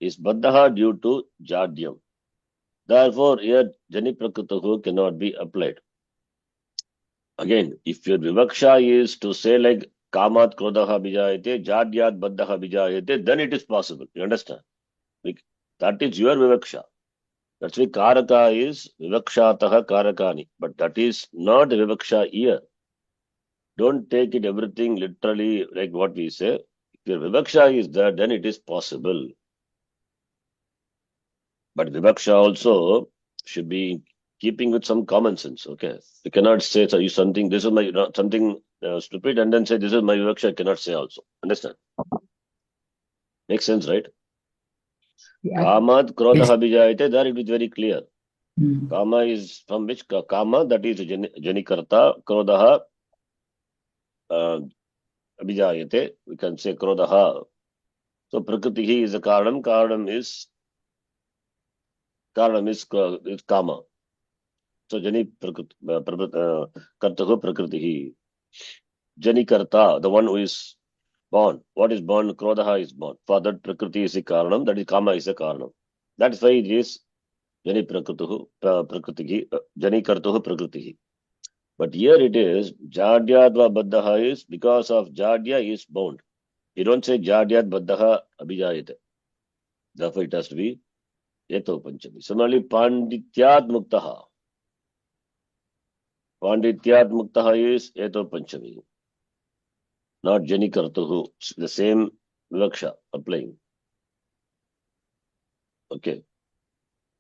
Speaker 1: Is Baddha due to Jadyam. Therefore, here Jani Prakritahu cannot be applied. Again, if your vivaksha is to say like Kamat Krodaha Bijayate, Jadyat Baddha Bijayate, then it is possible. You understand? That is your vivaksha. That's why Karaka is Vivakshataha Karakani. But that is not vivaksha here. Don't take it everything literally like what we say. If your vivaksha is there, then it is possible. But vivaksha also should be keeping with some common sense. Okay, you cannot say so. You something. This is my something stupid, and then say this is my vivaksha. I cannot say also. Understand? Makes sense, right?
Speaker 7: Yeah.
Speaker 1: Kamat krodaha bijayate. There it is very clear.
Speaker 2: Hmm.
Speaker 1: Kama is from which kama? That is janikarta. Krodaha abhijayate. We can say krodaha. So prakritihi is a karanam. Karanam is kama. So jani kartahu prakritihi. Jani karta, the one who is born. What is born? Krodaha is born. For that prakriti is a karanam. That is kama is a karanam. That is why it is jani prakritihi. Jani kartahu prakritihi. But here it is jadyadva baddha is because of jadya is bound. You don't say jadyad baddha abhijayate. Therefore it has to be eto panchami. Similarly, pandityad muktaha. Pandityad muktaha is eto panchami. Not jani kartuhu. The same vivaksha applying. Okay.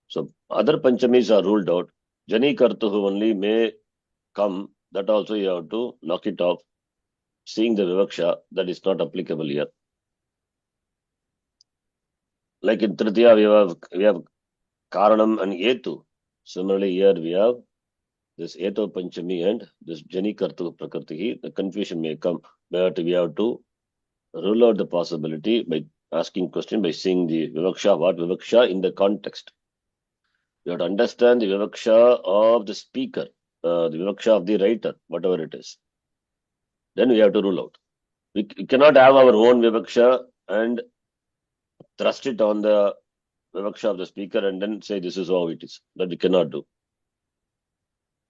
Speaker 1: So other panchamis are ruled out. Jani kartuhu only may come. That also you have to knock it off. Seeing the vivaksha, that is not applicable here. Like in Tritiya, we have Karanam and Etu. Similarly, here we have this Eto Panchami and this Jani Kartu Prakritihi. The confusion may come, but we have to rule out the possibility by asking question, by seeing the vivaksha, what vivaksha in the context. You have to understand the vivaksha of the speaker, the vivaksha of the writer, whatever it is. Then we have to rule out. We cannot have our own vivaksha and thrust it on the vivaksha of the speaker and then say this is how it is. That we cannot do.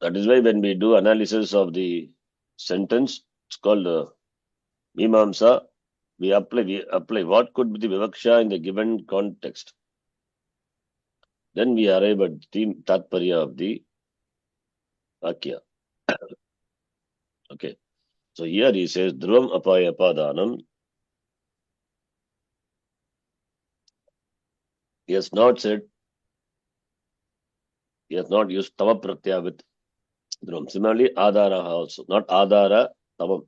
Speaker 1: That is why when we do analysis of the sentence, it's called mimamsa. We apply what could be the vivaksha in the given context. Then we arrive at the tatparya of the vakya. Okay. So here he says, dhruvam apaya padanam. He has not said, he has not used tava pratyaya with dhruvam. Similarly, adara also, not adara, tavam.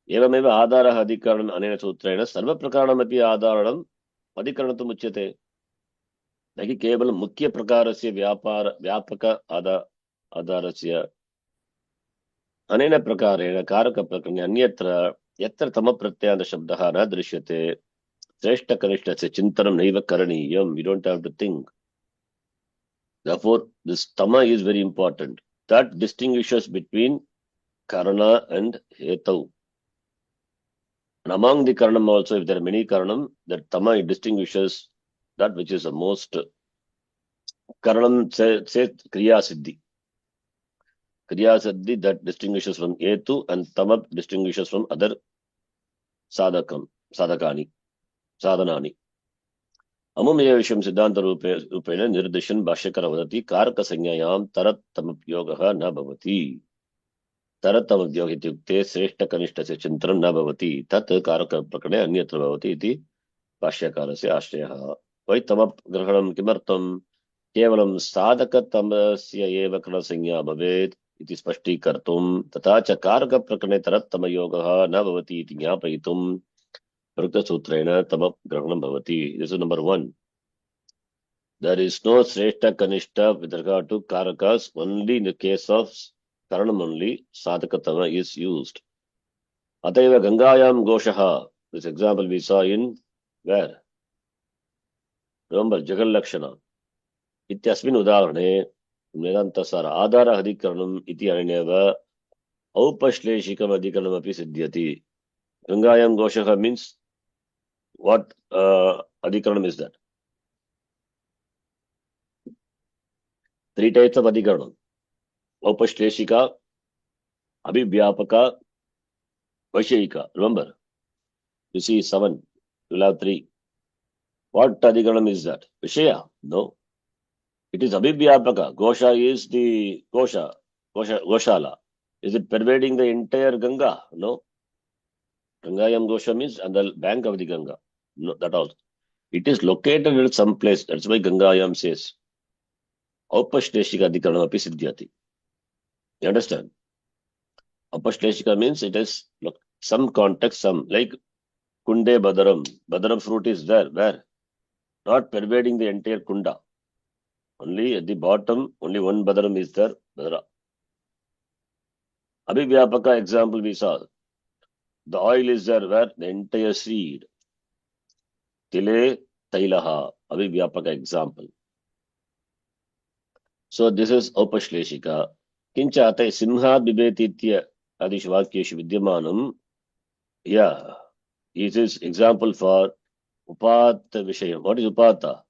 Speaker 1: एवमेव आधारः अधिकरणम् अनेन सूत्रेण सर्वप्रकारणमपि आधारणम् अधिकरणतुम् उच्यते न हि केवलं मुख्यप्रकारस्य व्यापक आधारस्य अनेन प्रकारेण कारकप्रकरणे अन्यत्र यत्र तमप्रत्ययान्तशब्दः न दृश्यते श्रेष्ठकनिष्ठस्य चिन्तनं नैव करणीयम्. We don't have to think. Therefore, this tama is very important. That distinguishes between karana and hetau. And among the karanam also, if there are many karanam, that tama distinguishes that which is the most. Karanam says kriya siddhi. Kriya siddhi that distinguishes from etu, and tama distinguishes from other sadhanani. Amumaya visham siddhanta rupena nirdishan bhashyakara vadati karaka sanyayam tarat tamapyogaha na bhavati. तरतमद्योग इत्युक्ते श्रेष्ठकनिष्ठस्य चिन्तनं न भवति तत् कारकप्रकरणे अन्यत्र भवति इति भाष्यकारस्य आश्रयः. वै तमग्रहणं किमर्थं केवलं साधकतमस्य एव करणसंज्ञा भवेत् इति स्पष्टीकर्तुं तथा च कारकप्रकरणे तरतमयोगः न भवति इति ज्ञापयितुं प्रयुक्तसूत्रेण तमग्रहणं भवति. This is number 1. There is no श्रेष्ठ कनिष्ठ with regard to karakas. Only in the case of karanam only sadhakatama is used. Atayava gangayam goshaha. This example we saw in where? Remember Jagallakshana. Ityasmin udaharane Vedantasara Adhara Adhikaranam iti aneneva Aupashleshikam Adhikaranam api siddhyati. Gangayam goshaha means what Adhikaranam is that? 3 types of Adhikaranam. Aupashleshika, Abhivyapaka, Vashayika. Remember, you see 7, you'll have 3. What Adhikaranam is that? Vishaya? No. It is Abhivyapaka. Gosha is the Goshala. Is it pervading the entire Ganga? No. Gangayam Gosha means on the bank of the Ganga. No, that also. It is located at some place. That's why Gangayam says. Aupashleshika Adhikaranam api siddhyati. You understand? Apashleshika means it is some context, some like Kunde Badaram. Badaram fruit is there. Where? Not pervading the entire Kunda. Only at the bottom, only one Badaram is there. Badara. Abhivyapaka example we saw. The oil is there where? The entire seed. Tile Tailaha. Abhivyapaka example. So this is Aupashleshika. Kincha ate simha bibeti itya adishu vakyeshu vidyamanam. Yeah. This is example for Upata Vishayam. What is Upata?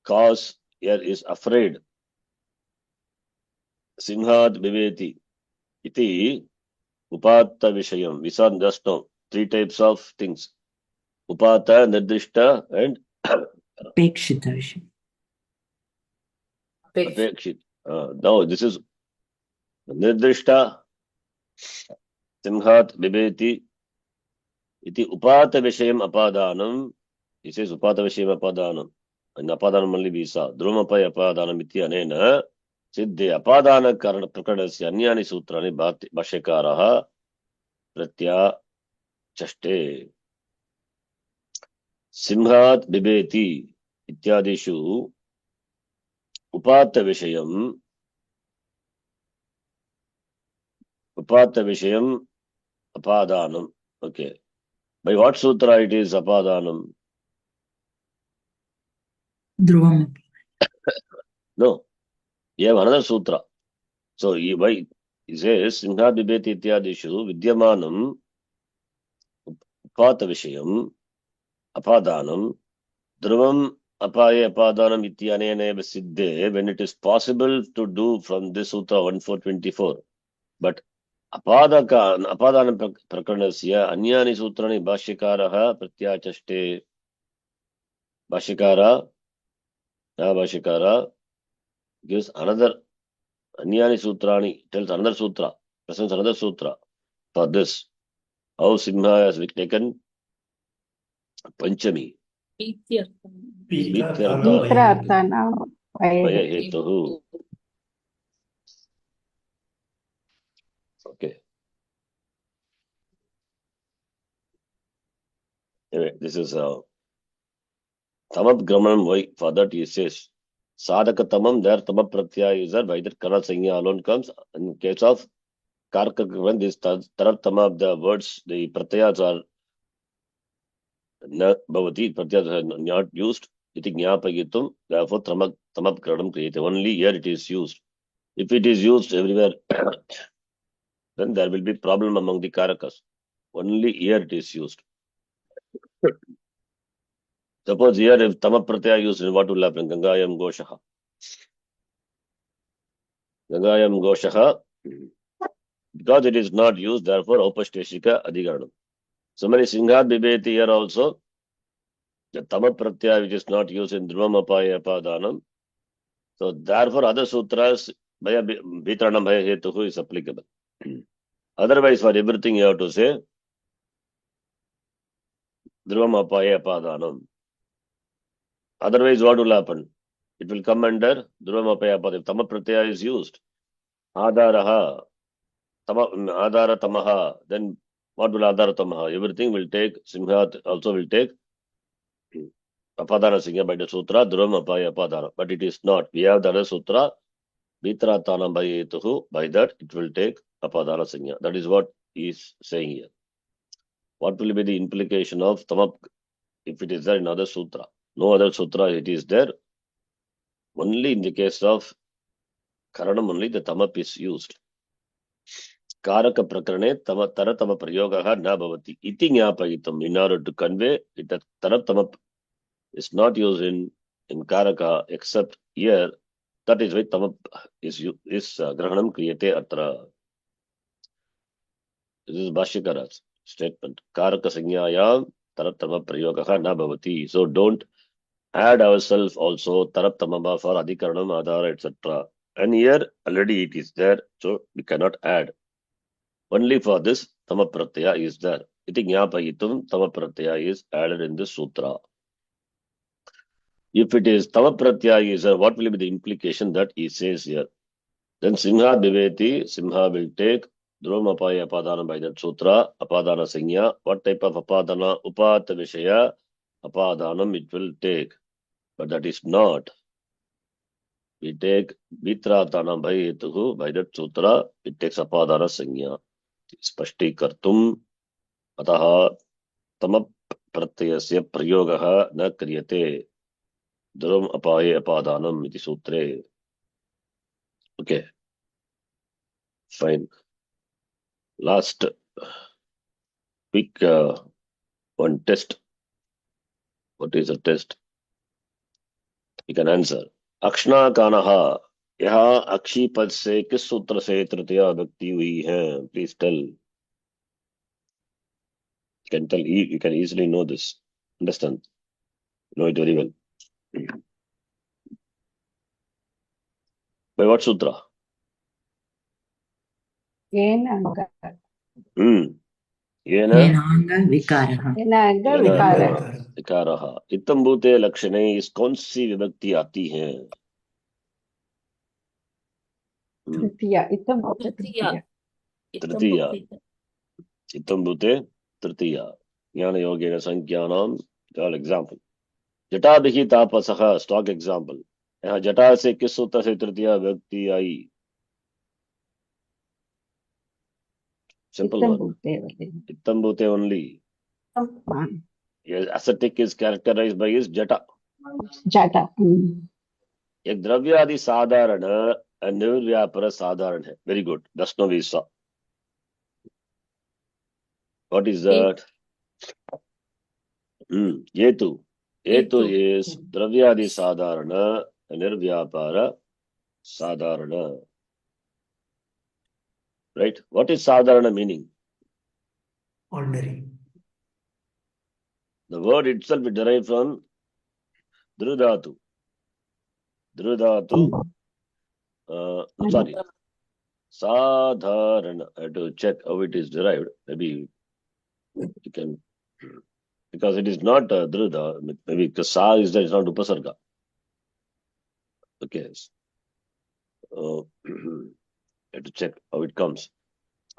Speaker 1: Cause here is afraid. Simhat biveti. Iti Upata Vishayam. We saw just now 3 types of things. Upata, Nirdishta and
Speaker 2: Apekshita Vishaya.
Speaker 1: Apekshit. No, this is Nirdishta, Simhat biveti. Iti Upata Vishayam Apadanam. He says Upata Vishayam Apadanam. And Apadanam only we saw. Drumapaya Apadanam iti anena. Siddhe Apadana Prakanasya Anyani Sutrani Bhashyakaraha Pratya Chaste. Simhat Bibeti Ityadishu Upata Vishayam Apadanam. Okay. By what sutra it is apadanam?
Speaker 2: Dhruvam.
Speaker 1: No. You have another sutra. So he says Simha Bibeti Ityadishu Vidyamanam Upata Vishayam Apadanam Dhruvam Apaye Apadanam Ityanena Siddhe, when it is possible to do from this sutra 1424. But apadana prakaranasya anyani sutrani bhashyakaraha pratyachashte. Bhashyakara gives another anyani sutrani, tells another sutra, presents another sutra for this. How Simha has taken Panchami.
Speaker 4: Vitarthanam
Speaker 7: Vitarthanam
Speaker 1: Vaya
Speaker 7: Vayaheti.
Speaker 1: hetuhu. Okay. Anyway, this is Tamap Gramanam. Why? For that he says Sadhaka Tamam, there Tamap Pratyaya is there. By that Kana Sanya alone comes. In case of Karka, when this Tarat Tamab, the words, the Pratyayas are not Bhavati, Pratyayas are not used. Iti Jnapayitum, therefore Tamap Gramanam created. Only here it is used. If it is used everywhere, then there will be problem among the Karakas. Only here it is used. Suppose here if Tamap Pratyaya used, what will happen? Gangayam Goshaha. Gangayam Goshaha, because it is not used, therefore Upashteshika Adhigaranam. Similarly, Singhat Bibeti here also, the Tamap Pratyaya which is not used in Dhruvam Apaya Apadanam. So therefore other sutras, Bhaya Bhitranam Bhaya Hetuhu is applicable. Otherwise, for everything you have to say Dhruvam Apaya Apadanam. Otherwise, what will happen? It will come under Dhruvam Apaya Apadanam. If Tamap Pratyaya is used, Adaraha, Adara Tamaha, then what will Adara Tamaha? Everything will take, Simhat also will take Apadana Singha by the Sutra, Dhruvam Apaya Apadana. But it is not. We have the other Sutra, Vitratanam Bhayetuhu, by that it will take Apadana Singha. That is what he is saying here. What will be the implication of Tamap if it is there in other Sutra? No other Sutra it is there. Only in the case of Karanam only the Tamap is used. Karaka Prakarane Taratama Prayogaha na bhavati. Iti Jnapayitam. In order to convey it, that Taratama is not used in Karaka except here. That is why Tamap is Grahanam Kriyate Atra. This is Bhashyakara's statement. Karaka Sanyayam Taratama Prayogaha na bhavati. So don't add ourselves also Taratama for Adhikaranam, Adhara, etc. And here already it is there, so we cannot add. Only for this Tama Pratyaya is there. Iti Jnapayitum, Tama Pratyaya is added in this sutra. If it is Tama Pratyaya is there, what will be the implication that he says here? Then Simha Biveti, Simha will take Dhruvam Apaya Apadana by that sutra, Apadana Sanya. What type of Apadana? Upata Vishaya Apadanam it will take. But that is not. We take Vitratanam Bhayetuhu by that sutra, it takes Apadana Sanya. स्पष्टीकर्तुम् अतः तम प्रत्ययस्य प्रयोगः न क्रियते ध्रुवम् अपाये अपादानम् इति सूत्रे. Okay, fine. Last quick one test. What is the test? You can answer. अक्षना कानहा, यहाँ अक्षी पद से किस सूत्र से तृतीया विभक्ति हुई है? Please tell. You can easily know this. Understand? Know it very well. By what sutra?
Speaker 7: Yenanga.
Speaker 1: Yena
Speaker 2: Yenanga Vikaraha.
Speaker 7: Yenanga Vikara.
Speaker 1: विकारः. इत्थं भूते लक्षणे इस कौन सी विभक्ति आती है?
Speaker 7: Tritiya. Itam
Speaker 6: Tritiya.
Speaker 1: तृतीया. इत्थं भूते तृतीया. ज्ञान योगेन संज्ञानाम. All example. जटाभिः तापसः. Stock example. यहाँ जटा से किस सूत्र से तृतीया विभक्ति आई? Simple
Speaker 7: इत्थं
Speaker 1: one.
Speaker 7: भूते वदति।
Speaker 1: Ittam bhute only. Yes, ascetic is characterized by his jata.
Speaker 7: जाता
Speaker 1: एक द्रव्यादि साधारण निर्व्यापार साधारण है. Very good. Just now we saw. What is that? Hetu. Hetu is द्रव्यादि साधारण निर्व्यापार साधारण. Right? What is sadharana meaning?
Speaker 4: Ordinary.
Speaker 1: The word itself is derived from drudhatu. Drudhatu. Sorry. Sadharana. I have to check how it is derived. Maybe you can, because it is not drudha. Maybe because sa is there, it's not upasarga. Okay. I have to check how it comes.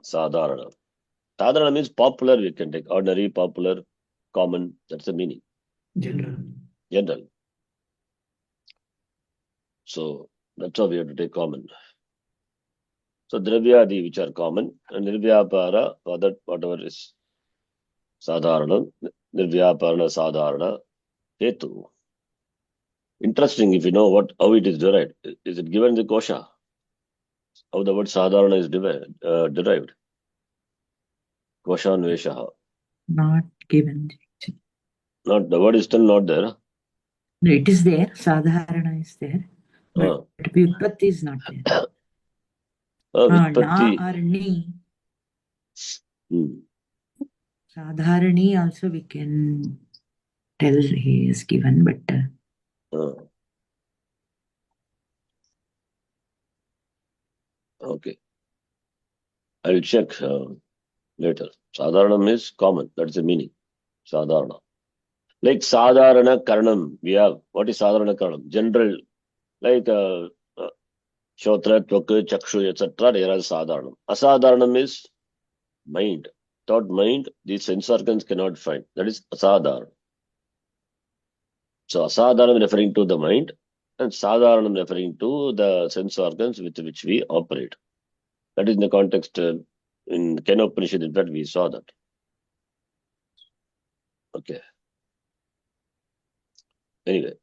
Speaker 1: Sadharana. Sadharana means popular. We can take ordinary, popular, common. That's the meaning.
Speaker 4: General.
Speaker 1: General. So that's how we have to take common. So dravyadi, which are common, and nirvyapara, whatever is sadharana, nirvyaparana sadharana, hetu. Interesting if you know how it is derived. Is it given in the kosha? How the word sadharana is derived? Koshanveshaha.
Speaker 2: Not given.
Speaker 1: Not, the word is still not there.
Speaker 2: No, it is there. Sadharana is there.
Speaker 1: Huh?
Speaker 2: But Vyutpatti is not there. Na
Speaker 1: Vyutpatti.
Speaker 2: or ni.
Speaker 1: Hmm.
Speaker 2: Sadharani also we can tell he is given, but
Speaker 1: Okay. I'll check later. Sadharana is common. That's the meaning. Sadharana. Like sadharana karanam. We have, what is sadharana karanam? General, like shotra, tvaka, chakshu, etc. There are sadharanam. Asadharanam is mind. Without mind, these sense organs cannot find. That is asadharanam. So asadharanam referring to the mind, and sadharanam referring to the sense organs with which we operate. That is in the context in Kenopanishad, in fact, we saw that. Okay. Anyway,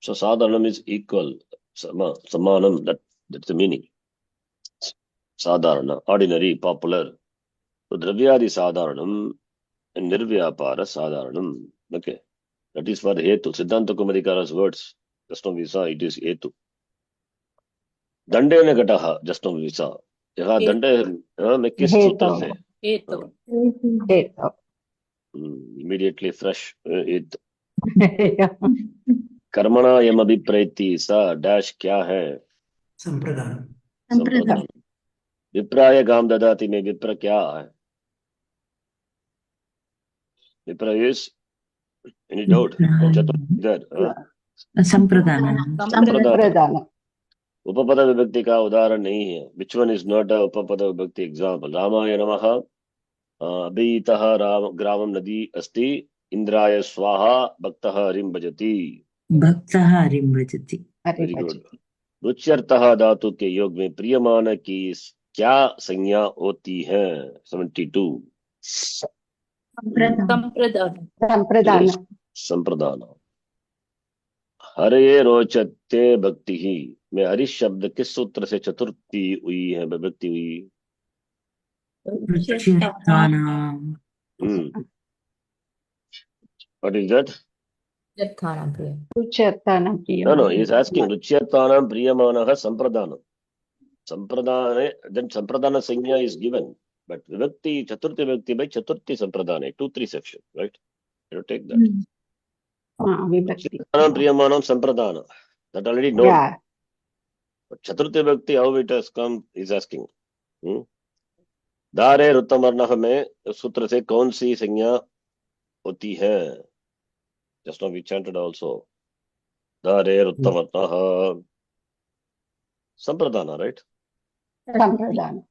Speaker 1: so sadharanam is equal, samanam, that's the meaning. Sadharana, ordinary, popular. So dravyadi sadharanam and nirvyapara sadharanam. Okay. That is for hetu. Siddhanta Kumadikara's words. Just now we saw it is hetu. Dandena gataha, just now we saw. यहाँ दंड में किस सूत्र से? Immediately fresh. कर्मणा यम अभिप्रैति सा dash क्या है?
Speaker 4: संप्रदान.
Speaker 1: विप्राय गाम ददाति में विप्र क्या है? विप्र is any doubt?
Speaker 2: Sampradana.
Speaker 1: उपपद विभक्ति का उदाहरण नहीं है. Which one is not a उपपद विभक्ति example? रामाय नमः अभितः ग्रामं नदी अस्ति इंद्राय स्वाहा भक्तः हरिं भजति. Very good. रुच्यर्थः धातु के योग में प्रियमान की क्या संज्ञा होती है? 72. संप्रदान. हरे रोचते भक्ति ही में हरि शब्द किस सूत्र से चतुर्थी हुई है, विभक्ति हुई? What is that? No, he is asking Ruchyarthanam Priyamanah Sampradanam. Sampradane, then Sampradana Sanya is given, but Vibhakti, Chaturthi Vibhakti by Chaturthi Sampradane, 2-3 section, right? You take that. Ruchyarthanam Priyamanam Sampradana. That already known.
Speaker 7: Yeah.
Speaker 1: But Chaturthi Vibhakti, how it has come, is asking. दारे रुत्तमर्णः में सूत्र से कौन सी संज्ञा होती है? Just now we chanted also. दारे रुत्तमर्णः. Sampradana, right?
Speaker 7: Sampradana.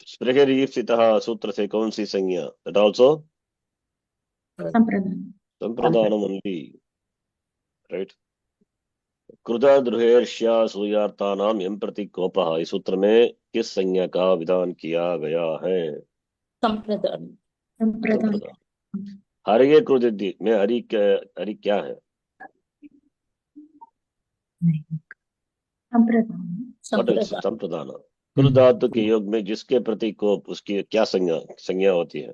Speaker 1: स्पृहरी स्थितः सूत्र से कौन सी संज्ञा? That also? Sampradana only. Right? क्रुधा द्रुहेर्ष्या सूयार्थानाम यम प्रति कोपः. इस सूत्र में किस संज्ञा का विधान किया गया है?
Speaker 3: Sampradana.
Speaker 5: Sampradana.
Speaker 1: हरिये कृदिति में हरि क्या है?
Speaker 5: Sampradana.
Speaker 1: What is
Speaker 3: Sampradana.
Speaker 1: संप्रदान? कृ धातु के योग में जिसके प्रति को उसकी क्या संज्ञा होती है?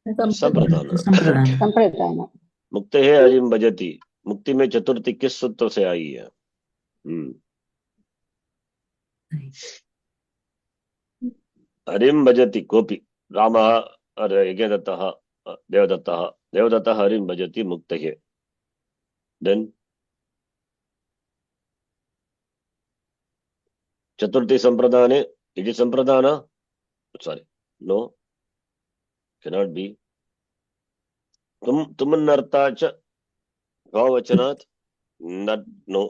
Speaker 1: संप्रदान।
Speaker 2: संप्रदान।
Speaker 7: संप्रदान।
Speaker 1: मुक्त है हरिम भजति, मुक्ति में चतुर्थी किस सूत्र से आई है? हरिम भजति कोपि रामः यज्ञदत्तः देवदत्तः हरिम भजति मुक्त है। देन चतुर्थी संप्रदाने, इट इज संप्रदान, सॉरी, नो, cannot be. तुमन्नर्ता च भाववचनात्, नो,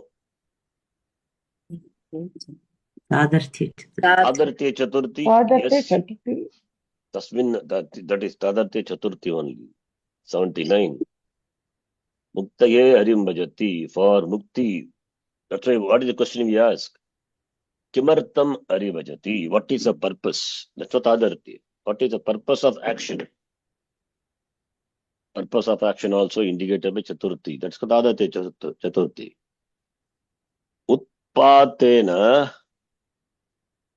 Speaker 1: तादर्थ्ये चतुर्थी,
Speaker 7: तादर्थे
Speaker 1: yes,
Speaker 7: चतुर्थी।
Speaker 1: तस्मिन्, that is तादर्थ्ये चतुर्थी only. 79. मुक्तये हरिं भजति, for mukti. That's why what is the question we ask? Kimartam hari bhajati? What is the purpose? That's what tadarthi. What is the purpose of action? Purpose of action also indicated by chaturthi. That's what tadarthi chaturthi.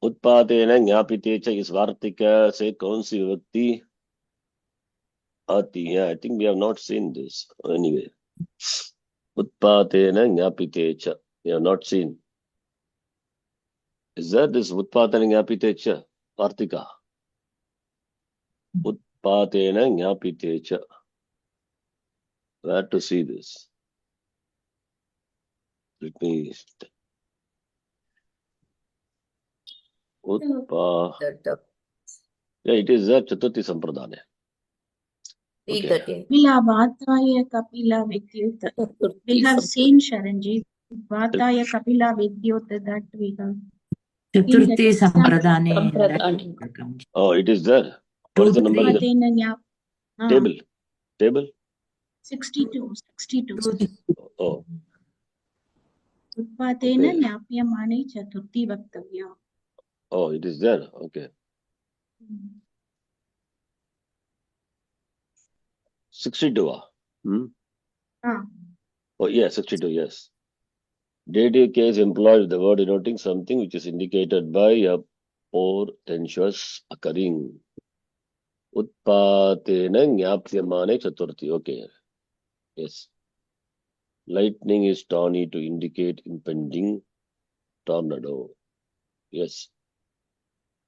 Speaker 1: उत्पातेन ज्ञापिते च, इस वार्तिक से कौन सी विभक्ति आती है? I think we have not seen this anyway. उत्पातेन ज्ञापिते च, we have not seen. Is that this उत्पातेन ज्ञापिते च वार्तिका? उत्पातेन ज्ञापिते च. Where to see this? Let me. Yeah, it is a Chaturthi Sampradana.
Speaker 6: Read
Speaker 1: Okay.
Speaker 6: that again.
Speaker 5: Kapila Vataya Kapila Vidyuta. We have seen Sharanji. Vataya Kapila Vidyuta, that we have.
Speaker 2: Chaturthi संप्रदाने.
Speaker 3: Sampradana.
Speaker 1: Oh, it is there. What is the number in the table? Table?
Speaker 5: 62.
Speaker 1: Oh.
Speaker 5: उत्पातेन
Speaker 1: Okay.
Speaker 5: ज्ञाप्यमाने Chaturthi वक्तव्या.
Speaker 1: Oh, it is there. Okay. 62. Oh, yeah, 62, yes. Dative case employs the word denoting something which is indicated by a portentous occurring. Utpatena jnapyamane chaturthi. Okay. Yes. Lightning is tawny to indicate impending tornado. Yes.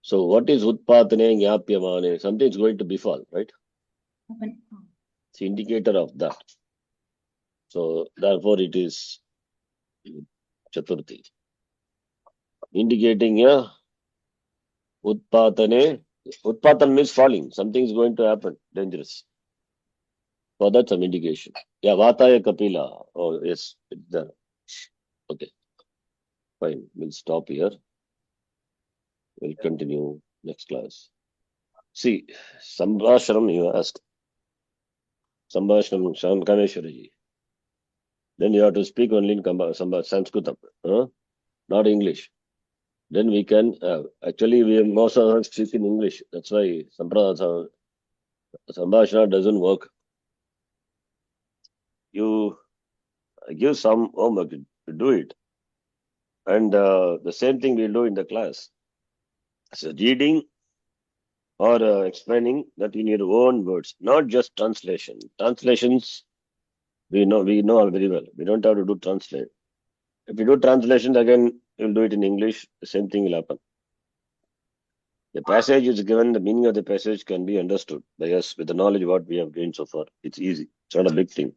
Speaker 1: So what is utpatene jnapyamane? Something is going to befall, right? It's an indicator of that. So therefore it is chaturthi. Indicating a utpatane. Utpatan means falling. Something is going to happen. Dangerous. So that's some indication. Yeah, Vataya Kapila. Oh, yes, it's there. Okay. Fine. We'll stop here. We'll continue next class. See, Sambhashram you asked. Sambhashram Shankaneshwaraji. Then you have to speak only in Sanskritam, not English. Then we can, actually most of us speak in English. That's why Sambhashana doesn't work. You give some homework to do it. And the same thing we'll do in the class. So reading or explaining that in your own words, not just translation. Translations, we know very well. We don't have to do translate. If you do translation, again, you'll do it in English, the same thing will happen. The passage is given, the meaning of the passage can be understood by us with the knowledge what we have gained so far. It's easy. It's not a big thing.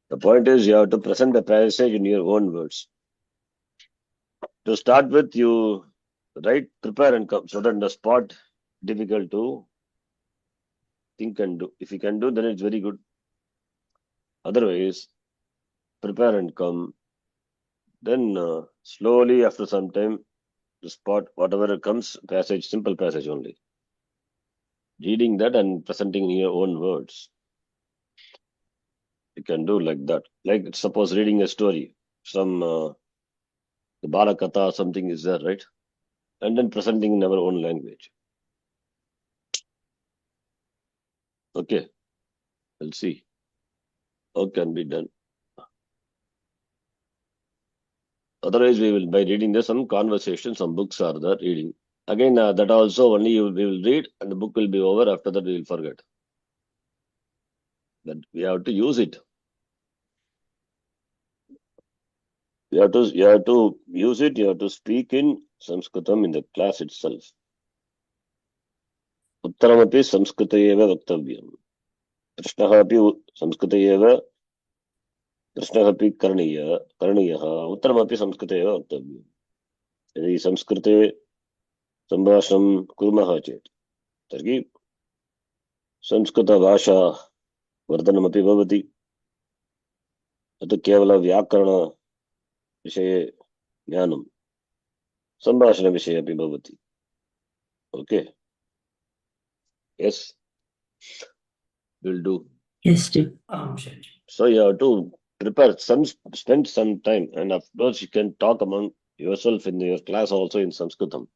Speaker 1: The point is you have to present the passage in your own words. To start with, you write, prepare and come, so that in the spot, difficult to think and do. If you can do, then it's very good. Otherwise, prepare and come. Then slowly after some time, the spot, whatever comes, passage, simple passage only. Reading that and presenting in your own words. You can do like that. Like suppose reading a story, some the Balakatha or something is there, right? and then presenting in our own language. Okay, we'll see how can be done. Otherwise, we will, by reading this, some conversations, some books are there reading. Again, that also only we will read and the book will be over. After that, we will forget. But we have to use it. You have to use it. You have to speak in Sanskritam in the class itself. उत्तरमपि संस्कृते एव वक्तव्यम्. प्रश्नः अपि संस्कृते एव प्रश्नः अपि करणीयः. उत्तरमपि संस्कृते एव वक्तव्यम्. यदि संस्कृते सम्भाषणं कुर्मः चेत् तर्हि संस्कृतभाषा वर्धनमपि भवति. तत् केवलं व्याकरणविषये ज्ञानं सम्भाषणविषये अपि भवति. Okay. Yes, will do.
Speaker 2: Yes, dear.
Speaker 4: Sure.
Speaker 1: So you have to prepare spend some time, and of course you can talk among yourself in your class also in Sanskritam.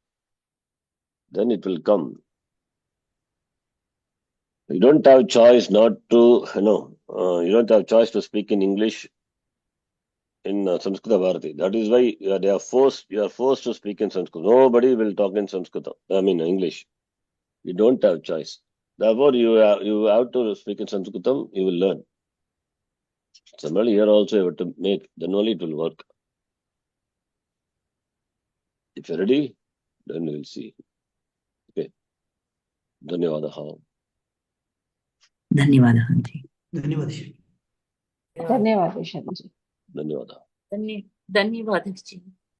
Speaker 1: Then it will come. You don't have choice not to, you don't have choice to speak in English in Samskrita Bharati. That is why you are forced to speak in Sanskrit. Nobody will talk in Sanskrit. I mean English. You don't have choice. Therefore, you have to speak in Sanskritam. You will learn. Similarly, here also you have to make. Then only it will work. If you're ready, then we will see. Okay. धन्यवादः.
Speaker 2: धन्यवादः जी.
Speaker 4: धन्यवाद
Speaker 7: धन्यवाद ईश्वर जी.
Speaker 1: धन्यवादः.
Speaker 6: धन्यवाद जी.